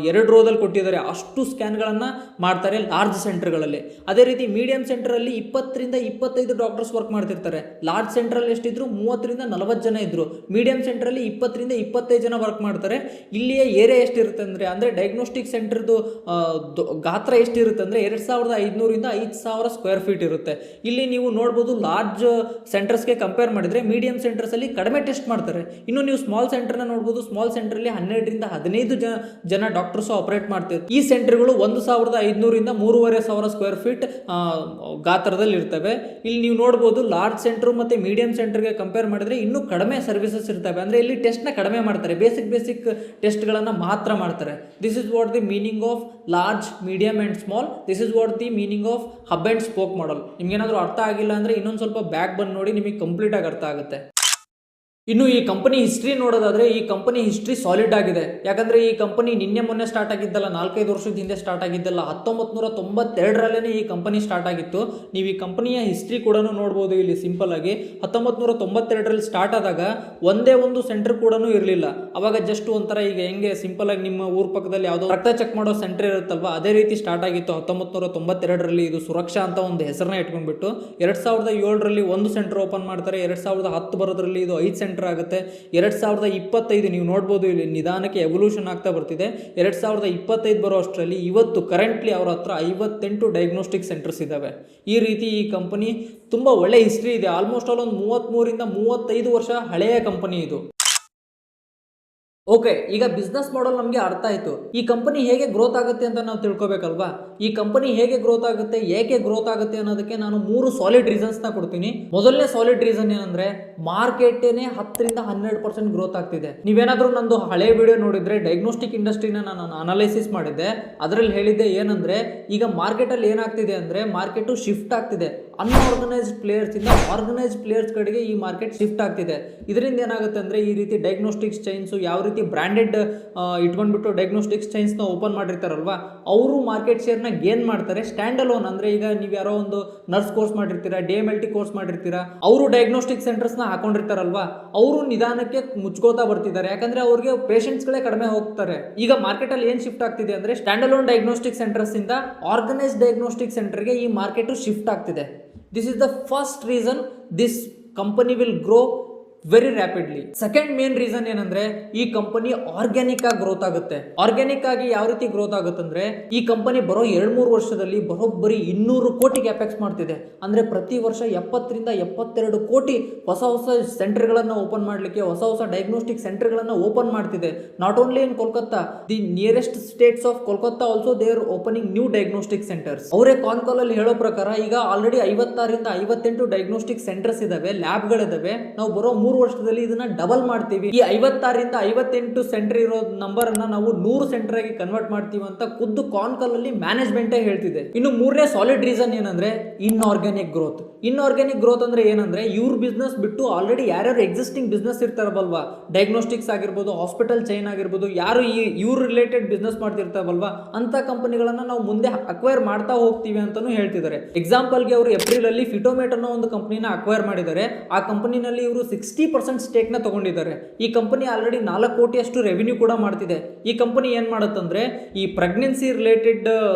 2 ರೋದಲ್ಲಿ ಕೊಟ್ಟಿದ್ದಾರೆ. ಅಷ್ಟು ಸ್ಕ್ಯಾನ್ಗಳನ್ನು ಮಾಡ್ತಾರೆ ಲಾರ್ಜ್ ಸೆಂಟರ್ಗಳಲ್ಲಿ. ಅದೇ ರೀತಿ ಮೀಡಿಯಂ ಸೆಂಟರಲ್ಲಿ 20 ರಿಂದ 25 ಡಾಕ್ಟರ್ಸ್ ವರ್ಕ್ ಮಾಡ್ತಿರ್ತಾರೆ. ಲಾರ್ಜ್ ಸೆಂಟ್ರಲ್ಲಿ ಎಷ್ಟಿದ್ರು, 30 ರಿಂದ 40 ಜನ ಇದ್ರು. ಮೀಡಿಯಂ ಸೆಂಟ್ರಲ್ಲಿ 20 ರಿಂದ 25 ಜನ ವರ್ಕ್ ಮಾಡ್ತಾರೆ. ಇಲ್ಲಿಯ ಏರಿಯಾ ಎಷ್ಟಿರುತ್ತೆ ಅಂದರೆ ಡಯಾಗ್ನೋಸ್ಟಿಕ್ ಸೆಂಟರ್ದು ಗಾತ್ರ ಎಷ್ಟಿರುತ್ತೆ ಅಂದರೆ 2500 ರಿಂದ 5000 ಸ್ಕ್ವೇರ್ ಫೀಟ್ ಇರುತ್ತೆ. ಇಲ್ಲಿ ನೀವು ನೋಡ್ಬೋದು, ಲಾರ್ಜ್ ಸೆಂಟರ್ಸ್ಗೆ ಕಂಪೇರ್ ಮಾಡಿದರೆ ಮೀಡಿಯಂ ಸೆಂಟರ್ಸಲ್ಲಿ ಕಡಿಮೆ ಟೆಸ್ಟ್ ಮಾಡ್ತಾರೆ. ಇನ್ನು ನೀವು ಸ್ಮಾಲ್ ಸೆಂಟರ್ನ ನೋಡ್ಬೋದು, ಸ್ಮಾಲ್ ಸೆಂಟ್ರಲ್ಲಿ 12 ರಿಂದ 15 ಜನ ಡಾಕ್ಟರ್ಸ್ ಆಪರೇಟ್ ಮಾಡ್ತಿರ್ತಾರೆ. ಈ ಸೆಂಟರ್ಗಳು 1500 ರಿಂದ 3500 ಸ್ಕ್ವೇರ್ ಫೀಟ್ ಗಾತ್ರದಲ್ಲಿ ಇರ್ತವೆ. ಇಲ್ಲಿ ನೀವು ನೋಡ್ಬೋದು, ಲಾರ್ಜ್ ಸೆಂಟರ್ ಮತ್ತು ಮೀಡಿಯಂ ಸೆಂಟರ್ಗೆ ಕಂಪೇರ್ ಮಾಡಿದರೆ ಇನ್ನೂ ಕಡಿಮೆ ಸರ್ವಿಸಸ್ ಇರ್ತವೆ. ಅಂದರೆ ಇಲ್ಲಿ ಟೆಸ್ಟ್ನ ಕಡಿಮೆ ಮಾಡ್ತಾರೆ, ಬೇಸಿಕ್ ಟೆಸ್ಟ್ಗಳನ್ನು ಮಾತ್ರ ಮಾಡ್ತಾರೆ. This is what the meaning of large, medium and small. This is what the meaning of hub and spoke model. ನಿಮ್ಗೇನಾದರೂ ಅರ್ಥ ಆಗಿಲ್ಲ ಅಂದರೆ ಇನ್ನೊಂದು ಸ್ವಲ್ಪ ಬ್ಯಾಕ್ ಬಂದು ನೋಡಿ, ನಿಮಗೆ ಕಂಪ್ಲೀಟ್ ಆಗಿ ಅರ್ಥ ಆಗುತ್ತೆ. ಇನ್ನು ಈ ಕಂಪನಿ ಹಿಸ್ಟ್ರಿ ನೋಡೋದಾದರೆ, ಈ ಕಂಪನಿ ಹಿಸ್ಟ್ರಿ ಸಾಲಿಡ್ ಆಗಿದೆ. ಯಾಕಂದರೆ ಈ ಕಂಪನಿ ನಿನ್ನೆ ಮೊನ್ನೆ ಸ್ಟಾರ್ಟ್ ಆಗಿದ್ದಲ್ಲ, 4-5 ವರ್ಷದ ಹಿಂದೆ ಸ್ಟಾರ್ಟ್ ಆಗಿದ್ದಲ್ಲ, 1992ರಲ್ಲೇ ಈ ಕಂಪನಿ ಸ್ಟಾರ್ಟ್ ಆಗಿತ್ತು. ನೀವು ಈ ಕಂಪನಿಯ ಹಿಸ್ಟ್ರಿ ಕೂಡ ನೋಡ್ಬೋದು ಇಲ್ಲಿ ಸಿಂಪಲ್ ಆಗಿ. 1992ರಲ್ಲಿ ಸ್ಟಾರ್ಟ್ ಆದಾಗ ಒಂದೇ ಒಂದು ಸೆಂಟರ್ ಕೂಡ ಇರಲಿಲ್ಲ. ಅವಾಗ ಜಸ್ಟ್ ಒಂಥರ ಈಗ ಹೆಂಗೆ ಸಿಂಪಲ್ ಆಗಿ ನಿಮ್ಮ ಊರ ಪಕ್ಕದಲ್ಲಿ ಯಾವುದೋ ರಕ್ತ ಚೆಕ್ ಮಾಡೋ ಸೆಂಟರ್ ಇರುತ್ತಲ್ವ, ಅದೇ ರೀತಿ ಸ್ಟಾರ್ಟ್ ಆಗಿತ್ತು 1992ರಲ್ಲಿ. ಇದು ಸುರಕ್ಷಾ ಅಂತ ಒಂದು ಹೆಸರನ್ನ ಇಟ್ಕೊಂಡ್ಬಿಟ್ಟು 2007ರಲ್ಲಿ ಒಂದು ಸೆಂಟರ್ ಓಪನ್ ಮಾಡ್ತಾರೆ. 2010 ಬರೋದ್ರಲ್ಲಿ ಇದು 5 ಸೆಂಟರ್ ಆಗುತ್ತೆ. 2025 ನೀವು ನೋಡ್ಬೋದು, ಇಲ್ಲಿ ನಿಧಾನಕ್ಕೆ ಎವಲ್ಯೂಷನ್ ಆಗ್ತಾ ಬರ್ತಿದೆ. 2025 ಬರೋ ಅಷ್ಟರಲ್ಲಿ ಇವತ್ತು ಕರೆಂಟ್ಲಿ ಅವ್ರ ಹತ್ರ 58 ಡಯಾಗ್ನೋಸ್ಟಿಕ್ ಸೆಂಟರ್ಸ್ ಇದ್ದಾವೆ. ಈ ರೀತಿ ಈ ಕಂಪನಿ ತುಂಬ ಒಳ್ಳೆ ಹಿಸ್ಟ್ರಿ ಇದೆ. ಆಲ್ಮೋಸ್ಟ್ ಆಲ್ ಒಂದು 33 ರಿಂದ 35 ವರ್ಷ ಹಳೆಯ ಕಂಪನಿ ಇದು. ಓಕೆ, ಈಗ ಬಿಸ್ನೆಸ್ ಮಾಡೆಲ್ ನಮಗೆ ಅರ್ಥ ಆಯಿತು. ಈ ಕಂಪನಿ ಹೇಗೆ ಗ್ರೋತ್ ಆಗುತ್ತೆ ಅಂತ ನಾವು ತಿಳ್ಕೊಬೇಕಲ್ವಾ. ಈ ಕಂಪನಿ ಹೇಗೆ ಗ್ರೋತ್ ಆಗುತ್ತೆ, ಏಕೆ ಗ್ರೋತ್ ಆಗುತ್ತೆ ಅನ್ನೋದಕ್ಕೆ ನಾನು 3 ಸಾಲಿಡ್ ರೀಸನ್ಸ್ನ ಕೊಡ್ತೀನಿ. ಮೊದಲನೇ ಸಾಲಿಡ್ ರೀಸನ್ ಏನಂದ್ರೆ, ಮಾರ್ಕೆಟೇನೆ 10 ರಿಂದ 12% ಗ್ರೋತ್ ಆಗ್ತಿದೆ. ನೀವೇನಾದರೂ ನಂದು ಹಳೆ ವಿಡಿಯೋ ನೋಡಿದ್ರೆ, ಡಯಾಗ್ನೋಸ್ಟಿಕ್ ಇಂಡಸ್ಟ್ರಿನ ನಾನು ಅನಾಲಿಸಿಸ್ ಮಾಡಿದ್ದೆ. ಅದರಲ್ಲಿ ಹೇಳಿದ್ದೆ ಏನಂದ್ರೆ, ಈಗ ಮಾರ್ಕೆಟಲ್ಲಿ ಏನಾಗ್ತಿದೆ ಅಂದರೆ, ಮಾರ್ಕೆಟು ಶಿಫ್ಟ್ ಆಗ್ತಿದೆ. ಅನ್ಆರ್ಗನೈಸ್ಡ್ ಪ್ಲೇಯರ್ಸ್ ಇಂದ ಆರ್ಗನೈಸ್ಡ್ ಪ್ಲೇಯರ್ಸ್ ಕಡೆಗೆ ಈ ಮಾರ್ಕೆಟ್ ಶಿಫ್ಟ್ ಆಗ್ತಿದೆ. ಇದರಿಂದ ಏನಾಗುತ್ತೆ ಅಂದರೆ, ಈ ರೀತಿ ಡಯಾಗ್ನೋಸ್ಟಿಕ್ಸ್ ಚೈನ್ಸು ಯಾವ ರೀತಿ ಬ್ರ್ಯಾಂಡೆಡ್ ಇಟ್ಕೊಂಡ್ಬಿಟ್ಟು ಡಯಾಗ್ನೋಸ್ಟಿಕ್ಸ್ ಚೈನ್ಸ್ನ ಓಪನ್ ಮಾಡಿರ್ತಾರಲ್ವಾ, ಅವರು ಮಾರ್ಕೆಟ್ ಶೇರ್ನ ಗೇನ್ ಮಾಡ್ತಾರೆ. ಸ್ಟ್ಯಾಂಡ್ ಅಲೋನ್ ಅಂದರೆ, ಈಗ ನೀವು ಯಾರೋ ಒಂದು ನರ್ಸ್ ಕೋರ್ಸ್ ಮಾಡಿರ್ತೀರಾ, DMLT ಕೋರ್ಸ್ ಮಾಡಿರ್ತೀರಾ, ಅವರು ಡಯಾಗ್ನೋಸ್ಟಿಕ್ ಸೆಂಟರ್ಸ್ನ ಹಾಕೊಂಡಿರ್ತಾರಲ್ವಾ, ಅವರು ನಿಧಾನಕ್ಕೆ ಮುಚ್ಕೋತಾ ಬರ್ತಿದ್ದಾರೆ. ಯಾಕಂದ್ರೆ ಅವ್ರಿಗೆ ಪೇಷಂಟ್ಸ್ಗಳೇ ಕಡಿಮೆ ಹೋಗ್ತಾರೆ. ಈಗ ಮಾರ್ಕೆಟಲ್ಲಿ ಏನು ಶಿಫ್ಟ್ ಆಗ್ತಿದೆ ಅಂದರೆ, ಸ್ಟ್ಯಾಂಡ್ ಅಲೋನ್ ಡಯಾಗ್ನೋಸ್ಟಿಕ್ ಸೆಂಟರ್ಸ್ ಇಂದ ಆರ್ಗನೈಸ್ಡ್ ಡಯಾಗ್ನೋಸ್ಟಿಕ್ ಸೆಂಟರ್ಗೆ ಈ ಮಾರ್ಕೆಟು ಶಿಫ್ಟ್ ಆಗ್ತಿದೆ. This is the first reason this company will grow very rapidly. Second main reason ಏನಂದ್ರೆ ಈ ಕಂಪನಿ ಆರ್ಗ್ಯಾನಿಕ್ ಆಗಿ ಗ್ರೋತ್ ಆಗುತ್ತೆ. ಆರ್ಗ್ಯಾನಿಕ್ ಆಗಿ ಯಾವ ರೀತಿ ಗ್ರೋತ್ ಆಗುತ್ತೆ ಅಂದ್ರೆ ಈ ಕಂಪನಿ ಬರೋ 2-3 ವರ್ಷದಲ್ಲಿ ಬರೋಬ್ಬರಿ 200 ಕೋಟಿ ಕ್ಯಾಪೆಕ್ಸ್ ಮಾಡ್ತಿದೆ. ಅಂದ್ರೆ ಪ್ರತಿ ವರ್ಷ 70 ರಿಂದ 72 ಕೋಟಿ ಹೊಸ ಸೆಂಟರ್ಗಳನ್ನು ಓಪನ್ ಮಾಡಲಿಕ್ಕೆ, ಹೊಸ ಡಯಾಗ್ನೋಸ್ಟಿಕ್ ಸೆಂಟರ್ಗಳನ್ನು ಓಪನ್ ಮಾಡ್ತಿದೆ. Not only in Kolkata, the nearest States of Kolkata also they are opening new diagnostic centres. ಅವರೇ ಕಾನ್ ಕಾಲ್ ಅಲ್ಲಿ ಹೇಳೋ ಪ್ರಕಾರ ಈಗ ಆಲ್ರೆಡಿ 56 ರಿಂದ 58 ಡಯಾಗ್ನೋಸ್ಟಿಕ್ ಸೆಂಟರ್ಸ್ ಇದಾವೆ, ಲ್ಯಾಬ್ಗಳಿದಾವೆ. ನಾವು ಬರೋ 3 ವರ್ಷದಲ್ಲಿ ಇದನ್ನ ಡಬಲ್ ಮಾಡ್ತೀವಿ. ಈ 56 ರಿಂದ 58 ಸೆಂಟರ್ ಇರೋ ನಂಬರ್ ಅನ್ನ ನಾವು 100 ಸೆಂಟರ್ ಆಗಿ ಕನ್ವರ್ಟ್ ಮಾಡ್ತೀವಿ ಅಂತ ಖುದ್ದು ಕಾನ್ ಕಾಲ್ ಅಲ್ಲಿ ಮ್ಯಾನೇಜ್ಮೆಂಟ್ ಹೇಳ್ತಿದೆ. ಇನ್ನು ಮೂರನೇ ಸಾಲಿಡ್ ರೀಸನ್ ಏನಂದ್ರೆ ಇನ್ಆರ್ಗ್ಯಾನಿಕ್ ಗ್ರೋತ್. ಇನ್ಆರ್ಗ್ಯಾನಿಕ್ ಗ್ರೋತ್ ಅಂದ್ರೆ ಏನಂದ್ರೆ ಇವ್ರ ಬಿಸ್ನೆಸ್ ಬಿಟ್ಟು ಆಲ್ರೆಡಿ ಯಾರ್ಯಾರು ಎಕ್ಸಿಸ್ಟಿಂಗ್ ಬಿಸ್ನೆಸ್ ಇರ್ತಾರಲ್ವಾ, ಡಯಾಗ್ನೋಸ್ಟಿಕ್ಸ್ ಆಗಿರ್ಬೋದು, ಹಾಸ್ಪಿಟಲ್ ಚೈನ್ ಆಗಿರ್ಬೋದು, ಯಾರು ಇವ್ರ ರಿಲೇಟೆಡ್ ಬಿಸ್ನೆಸ್ ಮಾಡ್ತಿರ್ತಾರಲ್ವಾ ಅಂತ ಕಂಪನಿಗಳನ್ನ ನಾವು ಮುಂದೆ ಅಕ್ವೈರ್ ಮಾಡ್ತಾ ಹೋಗ್ತೀವಿ ಅಂತಾನು ಹೇಳ್ತಿದ್ದಾರೆ. ಎಕ್ಸಾಂಪಲ್ಗೆ ಅವರು ಏಪ್ರಿಲ್ ಅಲ್ಲಿ ಫಿಟೋಮೇಟ್ ಅನ್ನೋ ಒಂದು ಕಂಪನಿನ ಅಕ್ವೈರ್ ಮಾಡಿದ್ದಾರೆ. ಆ ಕಂಪನಿನಲ್ಲಿ ಇವರು 60% ಸ್ಟೇಕ್ ನ ತಗೊಂಡಿದ್ದಾರೆ. ಈ ಕಂಪನಿ ಆಲ್ರೆಡಿ 4 ಕೋಟಿಯಷ್ಟು ರೆವಿನ್ಯೂ ಕೂಡ ಮಾಡ್ತಿದೆ. ಈ ಕಂಪನಿ ಏನ್ ಮಾಡುತ್ತಂದ್ರೆ ಈ ಪ್ರೆಗ್ನೆನ್ಸಿ ರಿಲೇಟೆಡ್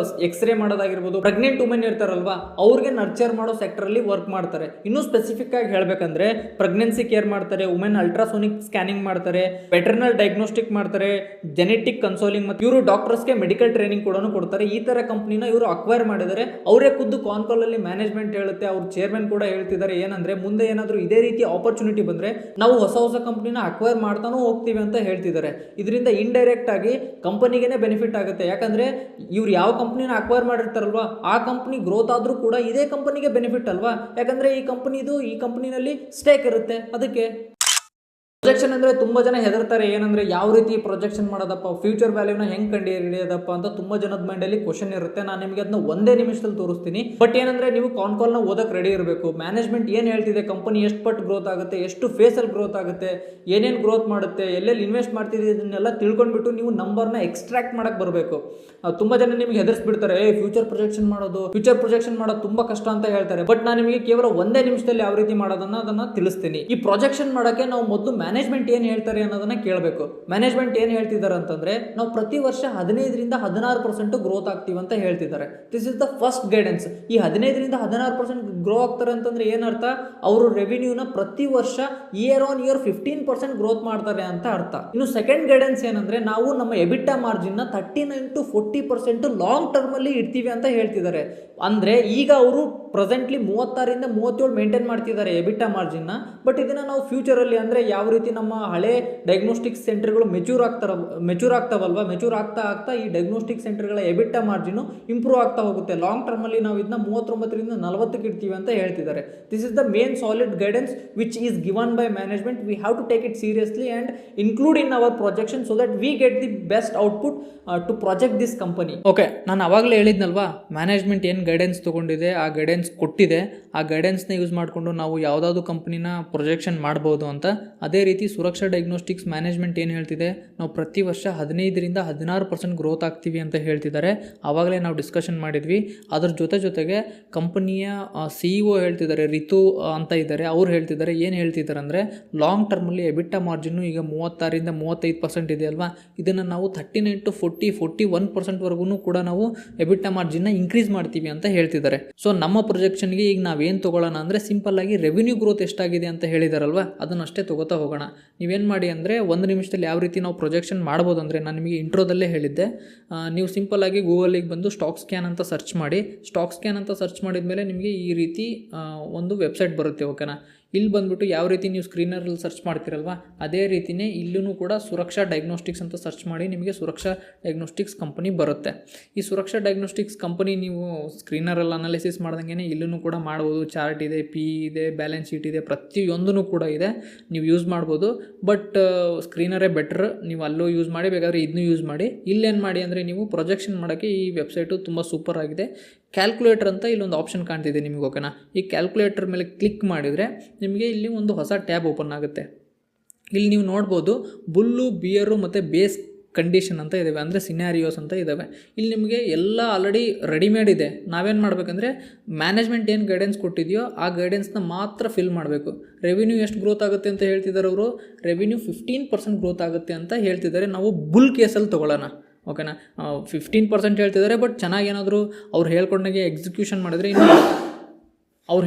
ಎಕ್ಸ್ರೇ ಮಾಡೋದಾಗಿರ್ಬೋದು, ಪ್ರೆಗ್ನೆಂಟ್ ವುಮೆನ್ ಇರ್ತಾರಲ್ವಾ ಅವ್ರಿಗೆ ನರ್ಚರ್ ಮಾಡೋ ಸೆಕ್ಟರ್ ಅಲ್ಲಿ ವರ್ಕ್ ಮಾಡ್ತಾರೆ. ಇನ್ನೂ ಸ್ಪೆಸಿಫಿಕ್ ಆಗಿ ಹೇಳ್ಬೇಕಂದ್ರೆ ಪ್ರೆಗ್ನೆನ್ಸಿ ಕೇರ್ ಮಾಡ್ತಾರೆ, ವುಮೆನ್ ಅಲ್ಟ್ರಾಸೋನಿಕ್ ಸ್ಕ್ಯಾನಿಂಗ್ ಮಾಡ್ತಾರೆ, ವೆಟರ್ನಲ್ ಡಯಾಗ್ನೋಸ್ಟಿಕ್ ಮಾಡ್ತಾರೆ, ಜೆನೆಟಿಕ್ ಕನ್ಸೋಲಿಂಗ್, ಮತ್ತು ಇವರು ಡಾಕ್ಟರ್ಸ್ಗೆ ಮೆಡಿಕಲ್ ಟ್ರೈನಿಂಗ್ ಕೂಡ ಕೊಡ್ತಾರೆ. ಈ ತರ ಕಂಪನಿನ ಇವರು ಅಕ್ವೈರ್ ಮಾಡಿದ್ದಾರೆ. ಅವರೇ ಖುದ್ದು ಕಾನ್ ಕಾಲ್ ಅಲ್ಲಿ ಮ್ಯಾನೇಜ್ಮೆಂಟ್ ಹೇಳುತ್ತೆ, ಅವ್ರ ಚೇರ್ಮನ್ ಕೂಡ ಹೇಳ್ತಿದ್ದಾರೆ ಏನಂದ್ರೆ ಮುಂದೆ ಏನಾದರೂ ಇದೇ ರೀತಿ ಆಪರ್ಚುನಿಟಿ ಬಂದ್ರೆ ನಾವು ಹೊಸ ಕಂಪನಿನ ಅಕ್ವೈರ್ ಮಾಡ್ತಾನೂ ಹೋಗ್ತೀವಿ ಅಂತ ಹೇಳ್ತಿದ್ದಾರೆ. ಇದರಿಂದ ಇಂಡೈರೆಕ್ಟ್ ಆಗಿ ಕಂಪನಿಗೆ ಬೆನಿಫಿಟ್ ಆಗುತ್ತೆ. ಯಾಕಂದ್ರೆ ಇವ್ರು ಯಾವ ಕಂಪನಿನ ಅಕ್ವೈರ್ ಮಾಡಿರ್ತಾರಲ್ವಾ ಆ ಕಂಪನಿ ಗ್ರೋತ್ ಆದ್ರೂ ಕೂಡ ಇದೇ ಕಂಪನಿಗೆ ಬೆನಿಫಿಟ್ ಅಲ್ವಾ, ಯಾಕಂದ್ರೆ ಈ ಕಂಪನಿನಲ್ಲಿ ಸ್ಟೇಕ್ ಇರುತ್ತೆ. ಅದಕ್ಕೆ ಪ್ರೊಜೆಕ್ಷನ್ ಅಂದ್ರೆ ತುಂಬಾ ಜನ ಹೆದರ್ತಾರೆ. ಏನಂದ್ರೆ ಯಾವ ರೀತಿ ಪ್ರೊಜೆಕ್ಷನ್ ಮಾಡೋದಪ್ಪ, ಫ್ಯೂಚರ್ ವ್ಯಾಲ್ಯೂನ ಹೆಂಗ್ ಕಂಡು ಹಿಡಿಯೋದಪ್ಪ ಅಂತ ತುಂಬಾ ಜನದ ಮೈಂಡ್ ಅಲ್ಲಿ ಕ್ವಶನ್ ಇರುತ್ತೆ. ನಾನು ನಿಮಗೆ ಅದನ್ನ ಒಂದೇ ನಿಮಿಷದಲ್ಲಿ ತೋರಿಸ್ತೀನಿ. ಬಟ್ ಏನಂದ್ರೆ ನೀವು ಕಾನ್ ಕಾಲ್ ನ ಓದಕ್ ರೆಡಿ ಇರಬೇಕು. ಮ್ಯಾನೇಜ್ಮೆಂಟ್ ಏನ್ ಹೇಳ್ತಿದೆ, ಕಂಪನಿ ಎಷ್ಟು ಪಟ್ಟು ಗ್ರೋತ್ ಆಗುತ್ತೆ, ಎಷ್ಟು ಫೇಸ್ ಅಲ್ಲಿ ಗ್ರೋತ್ ಆಗುತ್ತೆ, ಏನೇನು ಗ್ರೋತ್ ಮಾಡುತ್ತೆ, ಎಲ್ಲೆಲ್ಲಿ ಇನ್ವೆಸ್ಟ್ ಮಾಡ್ತಿದೆ, ಇದನ್ನೆಲ್ಲ ತಿಳ್ಕೊಂಡ್ಬಿಟ್ಟು ನೀವು ನಂಬರ್ನ ಎಕ್ಸ್ಟ್ರಾಕ್ಟ್ ಮಾಡಕ್ ಬರಬೇಕು. ತುಂಬಾ ಜನ ನಿಮಗೆ ಹೆದರ್ಸ್ಬಿಡ್ತಾರೆ, ಫ್ಯೂಚರ್ ಪ್ರೊಜೆಕ್ಷನ್ ಮಾಡೋದು ತುಂಬಾ ಕಷ್ಟ ಅಂತ ಹೇಳ್ತಾರೆ. ಬಟ್ ನಾನು ನಿಮಗೆ ಕೇವಲ ಒಂದೇ ನಿಮಿಷದಲ್ಲಿ ಯಾವ ರೀತಿ ಮಾಡೋದನ್ನ ತಿಳಿಸ್ತೀನಿ. ಈ ಪ್ರೊಜೆಕ್ಷನ್ ಮಾಡಕ್ಕೆ ನಾವು ಮೊದಲು ಮ್ಯಾನೇಜ್ಮೆಂಟ್ ಏನ್ ಹೇಳ್ತಾರೆ ಅನ್ನೋದನ್ನ ಕೇಳಬೇಕು. ಮ್ಯಾನೇಜ್ಮೆಂಟ್ ಏನ್ ಹೇಳ್ತಿದ್ದಾರೆ ಅಂತಂದ್ರೆ ನಾವು ಪ್ರತಿ ವರ್ಷ 15 ರಿಂದ 16% ಗ್ರೋತ್ ಆಗ್ತೀವಿ ಅಂತ ಹೇಳ್ತಿದ್ದಾರೆ. This is the first guidance. ಈ 15 ರಿಂದ 16% ಗ್ರೋ ಆಗ್ತಾರೆ ಅಂತಂದ್ರೆ ಏನರ್ಥ, ಅವರು ರೆವಿನ್ಯೂನ ಪ್ರತಿ ವರ್ಷ ಇಯರ್ ಆನ್ ಇಯರ್ 15% ಗ್ರೋತ್ ಮಾಡ್ತಾರೆ ಅಂತ ಅರ್ಥ. ಇನ್ನು ಸೆಕೆಂಡ್ ಗೈಡೆನ್ಸ್ ಏನಂದ್ರೆ ನಾವು ನಮ್ಮ ಎಬಿಟಾ ಮಾರ್ಜಿನ್ ನ 39 to 40% ಲಾಂಗ್ ಟರ್ಮ್ ಅಲ್ಲಿ ಇಡ್ತೀವಿ ಅಂತ ಹೇಳ್ತಿದ್ದಾರೆ. ಅಂದ್ರೆ ಈಗ ಅವರು ಪ್ರೆಸೆಂಟ್ಲಿ 36 ರಿಂದ 37 ಮೇಂಟೈನ್ ಮಾಡ್ತಿದ್ದಾರೆ ಎಬಿಟಾ ಮಾರ್ಜಿನ್ ನ. ಬಟ್ ಇದನ್ನ ನಾವು ಫ್ಯೂಚರ್ ಅಲ್ಲಿ ಅಂದ್ರೆ ಯಾವ ರೀತಿ ನಮ್ಮ ಹಳೆ ಡಯಾಗ್ನೋಸ್ಟಿಕ್ ಸೆಂಟರ್ಗಳು ಮೆಚೂರ್ ಆಗ್ತಾವಲ್ವಾ, ಮೆಚೂರ್ ಆಗ್ತಾ ಈ ಡಯಾಗ್ನೋಸ್ಟಿಕ್ ಸೆಂಟರ್ಗಳ ಎಬಿಟಾ ಮಾರ್ಜಿನ್ ಇಂಪ್ರೂವ್ ಆಗ್ತಾ ಹೋಗುತ್ತೆ. ಲಾಂಗ್ ಟರ್ಮ್ ಅಲ್ಲಿ ನಾವು ಇದನ್ನ 39 ರಿಂದ 40 ಇಡ್ತೀವಿ ಅಂತ ಹೇಳ್ತಿದ್ದಾರೆ. This is the main solid guidance which is given by management. We have to take it seriously and include in our projection so that we get the best output to project this company. Okay, ನಾನು ಅವಾಗಲೇ ಹೇಳಿದ್ನಲ್ವಾ, ಮ್ಯಾನೇಜ್ಮೆಂಟ್ ಏನು ಗೈಡೆನ್ಸ್ ತಗೊಂಡಿದೆ, ಆ ಗೈಡೆನ್ಸ್ ಕೊಟ್ಟಿದೆ, ಆ ಗೈಡೆನ್ಸ್ನ ಯೂಸ್ ಮಾಡಿಕೊಂಡು ನಾವು ಯಾವುದಾದ್ರು ಕಂಪನಿನ ಪ್ರೊಜೆಕ್ಷನ್ ಮಾಡ್ಬೋದು ಅಂತ. ಅದೇ ರೀತಿ ಸುರಕ್ಷಾ ಡಯಾಗ್ನೋಸ್ಟಿಕ್ಸ್ ಮ್ಯಾನೇಜ್ಮೆಂಟ್ ಏನು ಹೇಳ್ತಿದೆ, ನಾವು ಪ್ರತಿ ವರ್ಷ 15 ರಿಂದ 16% ಗ್ರೋತ್ ಆಗ್ತೀವಿ ಅಂತ ಹೇಳ್ತಿದ್ದಾರೆ. ಆವಾಗಲೇ ನಾವು ಡಿಸ್ಕಷನ್ ಮಾಡಿದ್ವಿ. ಅದ್ರ ಜೊತೆಗೆ ಕಂಪನಿಯ CEO ಹೇಳ್ತಿದ್ದಾರೆ, ರಿತು ಅಂತ ಇದ್ದಾರೆ, ಅವ್ರು ಹೇಳ್ತಿದ್ದಾರೆ, ಏನು ಹೇಳ್ತಿದ್ದಾರೆ ಅಂದರೆ ಲಾಂಗ್ ಟರ್ಮಲ್ಲಿ ಎಬಿಟಾ ಮಾರ್ಜಿನ್ನು ಈಗ 36 ರಿಂದ 35% ಇದೆ ಅಲ್ವಾ, ಇದನ್ನು ನಾವು 39 to 41% ವರೆಗೂ ಕೂಡ ನಾವು ಎಬಿಟಾ ಮಾರ್ಜಿನ್ನ ಇನ್ಕ್ರೀಸ್ ಮಾಡ್ತೀವಿ ಅಂತ ಹೇಳ್ತಿದ್ದಾರೆ. ಸೊ ನಮ್ಮ ಪ್ರೊಜೆಕ್ಷನ್ಗೆ ಈಗ ನಾವೇನು ತೊಗೊಳ್ಳೋಣ ಅಂದರೆ ಸಿಂಪಲ್ ಆಗಿ ರೆವಿನ್ಯೂ ಗ್ರೋತ್ ಎಷ್ಟಾಗಿದೆ ಅಂತ ಹೇಳಿದಾರಲ್ವ ಅದನ್ನಷ್ಟೇ ತೊಗೋತಾ ಹೋಗೋಣ. ನೀವೇನು ಮಾಡಿ ಅಂದರೆ ಒಂದು ನಿಮಿಷದಲ್ಲಿ ಯಾವ ರೀತಿ ನಾವು ಪ್ರೊಜೆಕ್ಷನ್ ಮಾಡ್ಬೋದು ಅಂದರೆ ನಾನು ನಿಮಗೆ ಇಂಟ್ರೋದಲ್ಲೇ ಹೇಳಿದ್ದೆ. ನೀವು ಸಿಂಪಲ್ ಆಗಿ ಗೂಗಲಿಗೆ ಬಂದು ಸ್ಟಾಕ್ ಸ್ಕ್ಯಾನ್ ಅಂತ ಸರ್ಚ್ ಮಾಡಿ. ಸ್ಟಾಕ್ ಸ್ಕ್ಯಾನ್ ಅಂತ ಸರ್ಚ್ ಮಾಡಿದ ಮೇಲೆ ನಿಮಗೆ ಈ ರೀತಿ ಒಂದು ವೆಬ್ಸೈಟ್ ಬರುತ್ತೆ. ಓಕೆನಾ, ಇಲ್ಲಿ ಬಂದುಬಿಟ್ಟು ಯಾವ ರೀತಿ ನೀವು ಸ್ಕ್ರೀನರಲ್ಲಿ ಸರ್ಚ್ ಮಾಡ್ತೀರಲ್ವ ಅದೇ ರೀತಿಯೇ ಇಲ್ಲೂ ಕೂಡ ಸುರಕ್ಷಾ ಡಯಾಗ್ನೋಸ್ಟಿಕ್ಸ್ ಅಂತ ಸರ್ಚ್ ಮಾಡಿ ನಿಮಗೆ ಸುರಕ್ಷಾ ಡಯಾಗ್ನೋಸ್ಟಿಕ್ಸ್ ಕಂಪನಿ ಬರುತ್ತೆ. ಈ ಸುರಕ್ಷಾ ಡಯಾಗ್ನೋಸ್ಟಿಕ್ಸ್ ಕಂಪನಿ ನೀವು ಸ್ಕ್ರೀನರಲ್ಲಿ ಅನಾಲಿಸಿಸ್ ಮಾಡ್ದಂಗೆ ಇಲ್ಲೂ ಕೂಡ ಮಾಡ್ಬೋದು. ಚಾರ್ಟ್ ಇದೆ, PE ಇದೆ, ಬ್ಯಾಲೆನ್ಸ್ ಶೀಟ್ ಇದೆ, ಪ್ರತಿಯೊಂದೂ ಕೂಡ ಇದೆ, ನೀವು ಯೂಸ್ ಮಾಡ್ಬೋದು. ಬಟ್ ಸ್ಕ್ರೀನರೇ ಬೆಟ್ರ್, ನೀವು ಅಲ್ಲೂ ಯೂಸ್ ಮಾಡಿ, ಬೇಕಾದರೆ ಇದನ್ನೂ ಯೂಸ್ ಮಾಡಿ. ಇಲ್ಲೇನು ಮಾಡಿ ಅಂದರೆ ನೀವು ಪ್ರೊಜೆಕ್ಷನ್ ಮಾಡೋಕ್ಕೆ ಈ ವೆಬ್ಸೈಟು ತುಂಬ ಸೂಪರ್ ಆಗಿದೆ. ಕ್ಯಾಲ್ಕುಲೇಟರ್ ಅಂತ ಇಲ್ಲೊಂದು ಆಪ್ಷನ್ ಕಾಣ್ತಿದೆ ನಿಮಗೆ. ಓಕೆನಾ, ಈ ಕ್ಯಾಲ್ಕುಲೇಟರ್ ಮೇಲೆ ಕ್ಲಿಕ್ ಮಾಡಿದರೆ ನಿಮಗೆ ಇಲ್ಲಿ ಒಂದು ಹೊಸ ಟ್ಯಾಬ್ ಓಪನ್ ಆಗುತ್ತೆ. ಇಲ್ಲಿ ನೀವು ನೋಡ್ಬೋದು ಬುಲ್ಲು, ಬಿಯರು ಮತ್ತು ಬೇಸ್ ಕಂಡೀಷನ್ ಅಂತ ಇದ್ದಾವೆ, ಅಂದರೆ ಸಿನಾರಿಯೋಸ್ ಅಂತ ಇದ್ದಾವೆ. ಇಲ್ಲಿ ನಿಮಗೆ ಎಲ್ಲ ಆಲ್ರೆಡಿ ರೆಡಿಮೇಡ್ ಇದೆ. ನಾವೇನು ಮಾಡಬೇಕಂದ್ರೆ ಮ್ಯಾನೇಜ್ಮೆಂಟ್ ಏನು ಗೈಡೆನ್ಸ್ ಕೊಟ್ಟಿದೆಯೋ ಆ ಗೈಡೆನ್ಸ್ನ ಮಾತ್ರ ಫಿಲ್ ಮಾಡಬೇಕು. ರೆವಿನ್ಯೂ ಎಷ್ಟು ಗ್ರೋತ್ ಆಗುತ್ತೆ ಅಂತ ಹೇಳ್ತಿದ್ದಾರೆ ಅವರು, ರೆವಿನ್ಯೂ 15% ಗ್ರೋತ್ ಆಗುತ್ತೆ ಅಂತ ಹೇಳ್ತಿದ್ದಾರೆ. ನಾವು ಬುಲ್ ಕೇಸಲ್ಲಿ ತೊಗೊಳ್ಳೋಣ. ಓಕೆನಾ, 15% ಹೇಳ್ತಿದ್ದಾರೆ, ಬಟ್ ಚೆನ್ನಾಗಿ ಏನಾದರೂ ಅವ್ರು ಹೇಳ್ಕೊಂಡಾಗೆ ಎಕ್ಸಿಕ್ಯೂಷನ್ ಮಾಡಿದ್ರೆ ಇನ್ನು ಅವ್ರು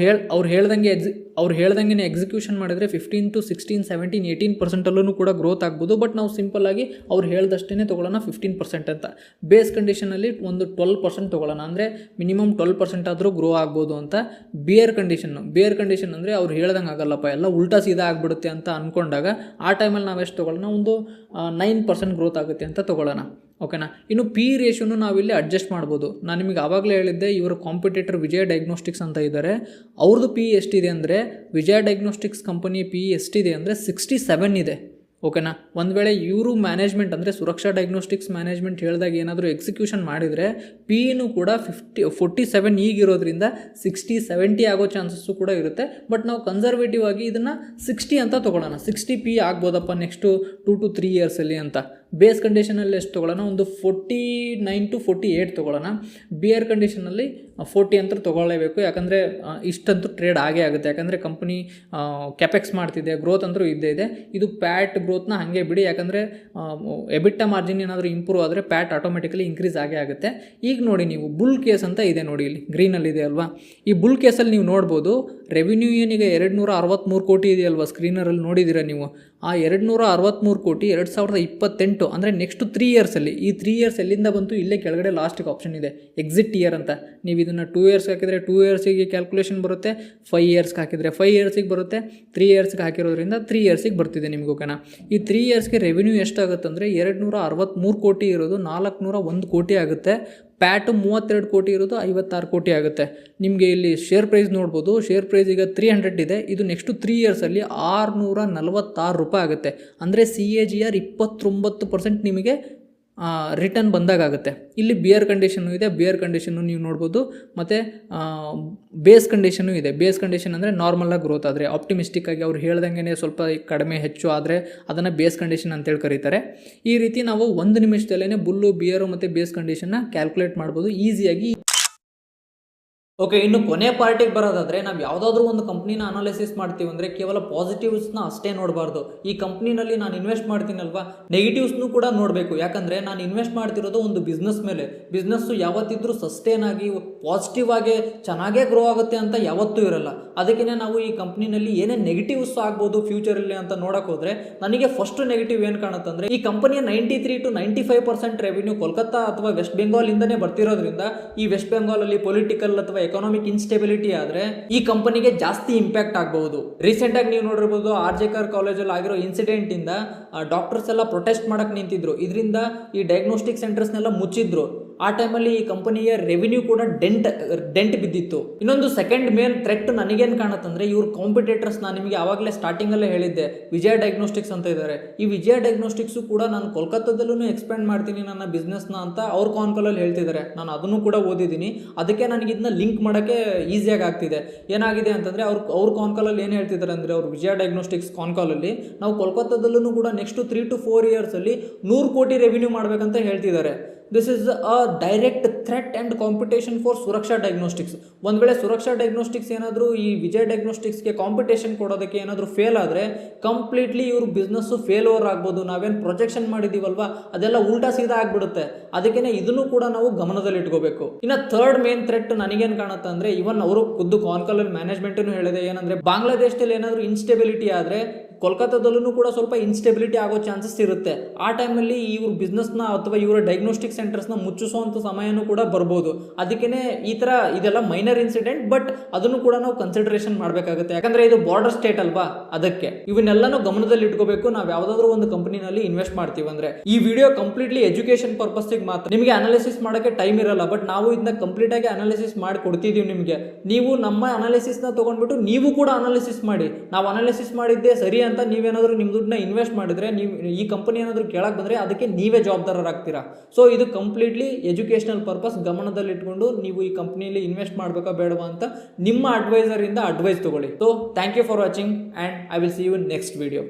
ಹೇಳ್ದಂಗೆ ಎಕ್ಸಿಕ್ಯೂಷನ್ ಮಾಡಿದರೆ 15 to 16, 17, 18% ಕೂಡ ಗ್ರೋತ್ ಆಗ್ಬೋದು. ಬಟ್ ನಾವು ಸಿಂಪಲ್ಲಾಗಿ ಅವ್ರು ಹೇಳ್ದಷ್ಟೇ ತೊಗೊಳ್ಳೋಣ 15% ಅಂತ. ಬೇಸ್ ಕಂಡೀಷನಲ್ಲಿ ಒಂದು 12% ತೊಗೊಳ್ಳೋಣ, ಅಂದರೆ ಮಿನಿಮಮ್ 12% ಆದರೂ ಗ್ರೋ ಆಗ್ಬೋದು ಅಂತ. ಬೇರ್ ಕಂಡೀಷನ್ ಅಂದರೆ ಅವ್ರು ಹೇಳ್ದಂಗೆ ಆಗಲ್ಲಪ್ಪ, ಎಲ್ಲ ಉಲ್ಟಾ ಸೀದಾ ಆಗಿಬಿಡುತ್ತೆ ಅಂತ ಅಂದ್ಕೊಂಡಾಗ ಆ ಟೈಮಲ್ಲಿ ನಾವು ಎಷ್ಟು ತೊಗೊಳ್ಳೋಣ, ಒಂದು 9% ಗ್ರೋತ್ ಆಗುತ್ತೆ ಅಂತ ತೊಗೊಳ್ಳೋಣ. ಓಕೆನಾ. ಇನ್ನು ಪಿ ರೇಷಿಯೋನು ನಾವಿಲ್ಲಿ ಅಡ್ಜಸ್ಟ್ ಮಾಡ್ಬೋದು. ನಾನು ನಿಮಗೆ ಆವಾಗಲೇ ಹೇಳಿದ್ದೆ, ಇವರ ಕಾಂಪಿಟೇಟರ್ ವಿಜಯ ಡಯಾಗ್ನೋಸ್ಟಿಕ್ಸ್ ಅಂತ ಇದ್ದಾರೆ. ಅವ್ರದ್ದು ಪಿ ಎಷ್ಟಿದೆ ಅಂದರೆ, ವಿಜಯ ಡಯಾಗ್ನೋಸ್ಟಿಕ್ಸ್ ಕಂಪನಿ ಪಿ ಎಷ್ಟಿದೆ ಅಂದರೆ 67 ಇದೆ. ಓಕೆನಾ. ಒಂದು ವೇಳೆ ಇವರು ಮ್ಯಾನೇಜ್ಮೆಂಟ್ ಅಂದರೆ ಸುರಕ್ಷಾ ಡಯಾಗ್ನೋಸ್ಟಿಕ್ಸ್ ಮ್ಯಾನೇಜ್ಮೆಂಟ್ ಹೇಳಿದಾಗ ಏನಾದರೂ ಎಕ್ಸಿಕ್ಯೂಷನ್ ಮಾಡಿದರೆ ಪಿನೂ ಕೂಡ 47 ಈಗಿರೋದ್ರಿಂದ 60-70 ಆಗೋ ಚಾನ್ಸಸ್ಸು ಕೂಡ ಇರುತ್ತೆ. ಬಟ್ ನಾವು ಕನ್ಸರ್ವೇಟಿವ್ ಆಗಿ ಇದನ್ನು 60 ಅಂತ ತೊಗೊಳ್ಳೋಣ. 60 ಪಿ ಆಗ್ಬೋದಪ್ಪ ನೆಕ್ಸ್ಟು 2 to 3 ಇಯರ್ಸಲ್ಲಿ ಅಂತ. ಬೇಸ್ ಕಂಡೀಷನಲ್ಲಿ ಎಷ್ಟು ತೊಗೊಳ್ಳೋಣ, ಒಂದು 49 to 48 ತೊಗೊಳ್ಳೋಣ. ಬಿಯರ್ ಕಂಡೀಷನಲ್ಲಿ 40 ಅಂತ ತೊಗೊಳ್ಳೇಬೇಕು, ಯಾಕಂದರೆ ಇಷ್ಟಂತೂ ಟ್ರೇಡ್ ಆಗೇ ಆಗುತ್ತೆ. ಯಾಕಂದರೆ ಕಂಪ್ನಿ ಕ್ಯಾಪೆಕ್ಸ್ ಮಾಡ್ತಿದೆ, ಗ್ರೋತ್ ಅಂತೂ ಇದ್ದೇ ಇದೆ. ಇದು ಪ್ಯಾಟ್ ಗ್ರೋತ್ನ ಹಾಗೆ ಬಿಡಿ, ಯಾಕಂದರೆ ಎಬಿಟಾ ಮಾರ್ಜಿನ್ ಏನಾದರೂ ಇಂಪ್ರೂವ್ ಆದರೆ ಪ್ಯಾಟ್ ಆಟೋಮೆಟಿಕಲಿ ಇನ್ಕ್ರೀಸ್ ಆಗೇ ಆಗುತ್ತೆ. ಈಗ ನೋಡಿ, ನೀವು ಬುಲ್ ಕೇಸ್ ಅಂತ ಇದೆ ನೋಡಿ, ಇಲ್ಲಿ ಗ್ರೀನಲ್ಲಿದೆ ಅಲ್ವಾ. ಈ ಬುಲ್ ಕೇಸಲ್ಲಿ ನೀವು ನೋಡ್ಬೋದು, ರೆವಿನ್ಯೂ ಏನೀಗ 263 ಕೋಟಿ ಇದೆಯಲ್ವಾ, ಸ್ಕ್ರೀನರಲ್ಲಿ ನೋಡಿದ್ದೀರಾ ನೀವು. ಆ 263 ಕೋಟಿ 2028 ಅಂದರೆ ನೆಕ್ಸ್ಟ್ 3 ಇಯರ್ಸಲ್ಲಿ. ಈ 3 ಇಯರ್ಸ್ ಎಲ್ಲಿಂದ ಬಂತು, ಇಲ್ಲೇ ಕೆಳಗಡೆ ಲಾಸ್ಟಿಗೆ ಆಪ್ಷನ್ ಇದೆ ಎಕ್ಸಿಟ್ ಇಯರ್ ಅಂತ. ನೀವು ಇದನ್ನು 2 ಇಯರ್ಸ್ಗೆ ಹಾಕಿದರೆ 2 ಇಯರ್ಸಿಗೆ ಕ್ಯಾಲ್ಕುಲೇಷನ್ ಬರುತ್ತೆ, 5 ಇಯರ್ಸ್ಗೆ ಹಾಕಿದರೆ 5 ಇಯರ್ಸಿಗೆ ಬರುತ್ತೆ, 3 ಇಯರ್ಸ್ಗೆ ಹಾಕಿರೋದ್ರಿಂದ 3 ಇಯರ್ಸಿಗೆ ಬರ್ತಿದೆ ನಿಮ್ಗೆ. ಓಕೆನಾ. ಈ 3 ಇಯರ್ಸ್ಗೆ ರೆವಿನ್ಯೂ ಎಷ್ಟಾಗುತ್ತೆ ಅಂದರೆ 263 ಕೋಟಿ ಇರೋದು 401 ಕೋಟಿ ಆಗುತ್ತೆ. ಪ್ಯಾಟು 32 ಕೋಟಿ ಇರೋದು 56 ಕೋಟಿ ಆಗುತ್ತೆ. ನಿಮಗೆ ಇಲ್ಲಿ ಶೇರ್ ಪ್ರೈಸ್ ನೋಡ್ಬೋದು, ಶೇರ್ ಪ್ರೈಸ್ ಈಗ 300 ಇದೆ. ಇದು ನೆಕ್ಸ್ಟು 3 ಇಯರ್ಸಲ್ಲಿ 646 ರೂಪಾಯಿ ಆಗುತ್ತೆ. ಅಂದರೆ CAGR 29% ನಿಮಗೆ ರಿಟರ್ನ್ ಬಂದಾಗುತ್ತೆ. ಇಲ್ಲಿ ಬಿಯರ್ ಕಂಡೀಷನ್ನು ಇದೆ, ಬಿಯರ್ ಕಂಡೀಷನ್ನು ನೀವು ನೋಡ್ಬೋದು. ಮತ್ತು ಬೇಸ್ ಕಂಡೀಷನ್ನು ಇದೆ. ಬೇಸ್ ಕಂಡೀಷನ್ ಅಂದರೆ ನಾರ್ಮಲಾಗಿ ಗ್ರೋತ್ ಆದರೆ, ಆಪ್ಟಿಮಿಸ್ಟಿಕ್ ಆಗಿ ಅವ್ರು ಹೇಳ್ದಂಗೆ ಸ್ವಲ್ಪ ಕಡಿಮೆ ಹೆಚ್ಚು ಆದರೆ ಅದನ್ನು ಬೇಸ್ ಕಂಡೀಷನ್ ಅಂತೇಳಿ ಕರೀತಾರೆ. ಈ ರೀತಿ ನಾವು 1 ನಿಮಿಷದಲ್ಲೇ ಬುಲ್ಲು, ಬಿಯರು ಮತ್ತು ಬೇಸ್ ಕಂಡೀಷನ್ನ ಕ್ಯಾಲ್ಕುಲೇಟ್ ಮಾಡ್ಬೋದು ಈಸಿಯಾಗಿ. ಓಕೆ, ಇನ್ನು ಕೊನೆ ಪಾರ್ಟಿಗೆ ಬರೋದಾದರೆ, ನಾವು ಯಾವುದಾದ್ರೂ ಒಂದು ಕಂಪ್ನಿನ ಅನಾಲಿಸಿಸ್ ಮಾಡ್ತೀವಿ ಅಂದರೆ ಕೇವಲ ಪಾಸಿಟಿವ್ಸ್ನ ಅಷ್ಟೇ ನೋಡಬಾರ್ದು. ಈ ಕಂಪ್ನಿನಲ್ಲಿ ನಾನು ಇನ್ವೆಸ್ಟ್ ಮಾಡ್ತೀನಲ್ವಾ, ನೆಗೆಟಿವ್ಸ್ನೂ ಕೂಡ ನೋಡಬೇಕು. ಯಾಕಂದರೆ ನಾನು ಇನ್ವೆಸ್ಟ್ ಮಾಡ್ತಿರೋದು ಒಂದು ಬಿಸ್ನೆಸ್ ಮೇಲೆ. ಬಿಸ್ನೆಸ್ಸು ಯಾವತ್ತಿದ್ರೂ ಸಸ್ಟೇನ್ ಆಗಿ ಪಾಸಿಟಿವ್ ಆಗಿ ಚೆನ್ನಾಗೇ ಗ್ರೋ ಆಗುತ್ತೆ ಅಂತ ಯಾವತ್ತೂ ಇರಲ್ಲ. ಅದಕ್ಕೇ ನಾವು ಈ ಕಂಪ್ನಿನಲ್ಲಿ ಏನೇ ನೆಗೆಟಿವ್ಸ್ ಆಗ್ಬೋದು ಫ್ಯೂಚರಲ್ಲಿ ಅಂತ ನೋಡೋಕೆ ಹೋದರೆ, ನನಗೆ ಫಸ್ಟ್ ನೆಗೆಟಿವ್ ಏನು ಕಾಣುತ್ತಂದರೆ, ಈ ಕಂಪನಿಯ 93 to 95% ರೆವಿನ್ಯೂ ಕೋಲ್ಕತ್ತಾ ಅಥವಾ ವೆಸ್ಟ್ ಬೆಂಗಾಲಿಂದನೇ ಬರ್ತಿರೋದ್ರಿಂದ, ಈ ವೆಸ್ಟ್ ಬೆಂಗಾಲಲ್ಲಿ ಪೊಲಿಟಿಕಲ್ ಅಥವಾ ಎಕನಾಮಿಕ್ ಇನ್ಸ್ಟೆಬಿಲಿಟಿ ಆದರೆ ಈ ಕಂಪನಿಗೆ ಜಾಸ್ತಿ ಇಂಪ್ಯಾಕ್ಟ್ ಆಗಬಹುದು. ರೀಸೆಂಟ್ ಆಗಿ ನೀವು ನೋಡಿರ್ಬೋದು, RJK ಕಾಲೇಜಲ್ಲಿ ಆಗಿರೋ ಇನ್ಸಿಡೆಂಟ್ ಇಂದ ಡಾಕ್ಟರ್ಸ್ ಎಲ್ಲ ಪ್ರೊಟೆಸ್ಟ್ ಮಾಡಕ್ಕೆ ನಿಂತಿದ್ರು. ಇದರಿಂದ ಈ ಡಯಾಗ್ನೋಸ್ಟಿಕ್ ಸೆಂಟರ್ಸ್ನೆಲ್ಲ ಮುಚ್ಚಿದ್ರು. ಆ ಟೈಮಲ್ಲಿ ಈ ಕಂಪನಿಯ ರೆವಿನ್ಯೂ ಕೂಡ ಡೆಂಟ್ ಬಿದ್ದಿತ್ತು. ಇನ್ನೊಂದು ಸೆಕೆಂಡ್ ಮೇನ್ ಥ್ರೆಟ್ ನನಗೇನು ಕಾಣುತ್ತಂದ್ರೆ, ಇವ್ರ ಕಾಂಪಿಟೇಟರ್ಸ್ ನಾನು ನಿಮಗೆ ಆವಾಗಲೇ ಸ್ಟಾರ್ಟಿಂಗಲ್ಲೇ ಹೇಳಿದ್ದೆ, ವಿಜಯ ಡಯಾಗ್ನೋಸ್ಟಿಕ್ಸ್ ಅಂತ ಇದ್ದಾರೆ. ಈ ವಿಜಯ ಡಯಾಗ್ನೋಸ್ಟಿಕ್ಸು ಕೂಡ ನಾನು ಕೋಲ್ಕತ್ತಾದಲ್ಲೂ ಎಕ್ಸ್ಪೆಂಡ್ ಮಾಡ್ತೀನಿ ನನ್ನ ಬಿಸ್ನೆಸ್ನ ಅಂತ ಅವ್ರ ಕಾನ್ಕಾಲಲ್ಲಿ ಹೇಳ್ತಿದ್ದಾರೆ. ನಾನು ಅದನ್ನು ಕೂಡ ಓದಿದ್ದೀನಿ. ಅದಕ್ಕೆ ನನಗೆ ಇದನ್ನ ಲಿಂಕ್ ಮಾಡೋಕ್ಕೆ ಈಸಿಯಾಗಿ ಆಗ್ತಿದೆ. ಏನಾಗಿದೆ ಅಂತಂದರೆ, ಅವ್ರ ಕಾನ್ಕಾಲಲ್ಲಿ ಏನು ಹೇಳ್ತಿದ್ದಾರೆ ಅಂದರೆ, ಅವ್ರು ವಿಜಯ ಡಯಾಗ್ನೋಸ್ಟಿಕ್ಸ್ ಕಾನ್ಕಾಲಲ್ಲಿ ನಾವು ಕೋಲ್ಕತ್ತಾದಲ್ಲೂ ಕೂಡ ನೆಕ್ಸ್ಟ್ 3 to 4 ಇಯರ್ಸಲ್ಲಿ 100 ಕೋಟಿ ರೆವಿನ್ಯೂ ಮಾಡಬೇಕಂತ ಹೇಳ್ತಿದ್ದಾರೆ. This is a direct threat and competition for Suraksha diagnostics. ಒಂದು ವೇಳೆ ಸುರಕ್ಷಾ ಡಯಾಗ್ನೋಸ್ಟಿಕ್ಸ್ ಏನಾದರೂ ಈ ವಿಜಯ್ ಡಯಾಗ್ನೋಸ್ಟಿಕ್ಸ್ಗೆ ಕಾಂಪಿಟೇಷನ್ ಕೊಡೋದಕ್ಕೆ ಏನಾದರೂ ಫೇಲ್ ಆದರೆ, ಕಂಪ್ಲೀಟ್ಲಿ ಇವ್ರ ಬಿಸ್ನೆಸ್ಸು ಫೇಲ್ ಓವರ್ ಆಗ್ಬೋದು. ನಾವೇನು ಪ್ರೊಜೆಕ್ಷನ್ ಮಾಡಿದ್ದೀವಲ್ವಾ, ಅದೆಲ್ಲ ಉಲ್ಟಾ ಸೀದಾ ಆಗಿಬಿಡುತ್ತೆ. ಅದಕ್ಕೇ ಇದನ್ನು ಕೂಡ ನಾವು ಗಮನದಲ್ಲಿ ಇಟ್ಕೋಬೇಕು. ಇನ್ನು ಥರ್ಡ್ ಮೇನ್ ಥ್ರೆಟ್ ನನಗೇನು ಕಾಣುತ್ತೆ ಅಂದರೆ, ಇವನ್ ಅವರು ಖುದ್ದು ಕಾನ್ಕಾಲಲ್ಲಿ ಮ್ಯಾನೇಜ್ಮೆಂಟನ್ನು ಹೇಳಿದೆ ಏನಂದರೆ, ಬಾಂಗ್ಲಾದೇಶದಲ್ಲಿ ಏನಾದರೂ ಇನ್ಸ್ಟೆಬಿಲಿಟಿ ಆದರೆ ಕೋಲ್ಕತ್ತಾದಲ್ಲೂ ಕೂಡ ಸ್ವಲ್ಪ ಇನ್ಸ್ಟೆಬಿಲಿಟಿ ಆಗೋ ಚಾನ್ಸಸ್ ಇರುತ್ತೆ. ಆ ಟೈಮಲ್ಲಿ ಇವ್ರ ಬಿಸ್ನೆಸ್ನ ಅಥವಾ ಇವರ ಡಯಾಗ್ನೋಸ್ಟಿಕ್ ಸೆಂಟರ್ಸ್ನ ಮುಚ್ಚಿಸುವಂಥ ಸಮಯನೂ ಕೂಡ ಬರ್ಬೋದು. ಅದಕ್ಕೇ ಈ ಥರ ಇದೆಲ್ಲ ಮೈನರ್ ಇನ್ಸಿಡೆಂಟ್, ಬಟ್ ಅದನ್ನು ಕೂಡ ನಾವು ಕನ್ಸಿಡರೇಷನ್ ಮಾಡಬೇಕಾಗುತ್ತೆ. ಯಾಕಂದರೆ ಇದು ಬಾರ್ಡರ್ ಸ್ಟೇಟ್ ಅಲ್ವಾ, ಅದಕ್ಕೆ ಇವನ್ನೆಲ್ಲನೂ ಗಮನದಲ್ಲಿ ಇಟ್ಕೋಬೇಕು ನಾವು ಯಾವುದಾದ್ರೂ ಒಂದು ಕಂಪನಿನಲ್ಲಿ ಇನ್ವೆಸ್ಟ್ ಮಾಡ್ತೀವಿ ಅಂದರೆ. ಈ ವಿಡಿಯೋ ಕಂಪ್ಲೀಟ್ಲಿ ಎಜುಕೇಷನ್ ಪರ್ಪಸ್ಗೆ ಮಾತ್ರ, ನಿಮಗೆ ಅನಾಲಿಸಿಸ್ ಮಾಡೋಕ್ಕೆ ಟೈಮ್ ಇರಲ್ಲ. ಬಟ್ ನಾವು ಇದನ್ನ ಕಂಪ್ಲೀಟ್ ಆಗಿ ಅನಾಲಿಸಿಸ್ ಮಾಡಿ ಕೊಡ್ತಿದ್ದೀವಿ ನಿಮಗೆ. ನೀವು ನಮ್ಮ ಅನಾಲಿಸಿಸ್ನ ತೊಗೊಂಡ್ಬಿಟ್ಟು ನೀವು ಕೂಡ ಅನಾಲಿಸಿಸ್ ಮಾಡಿ. ನಾವು ಅನಾಲಿಸಿಸ್ ಮಾಡಿದ್ದೆ ಸರಿ ಅಂತ ನೀವೇನಾದರೂ ನಿಮ್ಮ ದುಡ್ಡನ್ನ ಇನ್ವೆಸ್ಟ್ ಮಾಡಿದ್ರೆ, ನೀವು ಈ ಕಂಪನಿ ಏನಾದರೂ ಕೇಳಕ್ಕೆ ಬಂದರೆ ಅದಕ್ಕೆ ನೀವೇ ಜವಾಬ್ದಾರರಾಗ್ತೀರಾ. ಸೊ ಇದು ಕಂಪ್ಲೀಟ್ಲಿ ಎಜುಕೇಷನಲ್ ಪರ್ಪಸ್ ಗಮನದಲ್ಲಿ ಇಟ್ಕೊಂಡು ನೀವು ಈ ಕಂಪ್ನಿಯಲ್ಲಿ ಇನ್ವೆಸ್ಟ್ ಮಾಡಬೇಕಾ ಬೇಡವಾ ಅಂತ ನಿಮ್ಮ ಅಡ್ವೈಸರಿಂದ ಅಡ್ವೈಸ್ ತಗೊಳ್ಳಿ. So thank you for watching and I will see you in next video.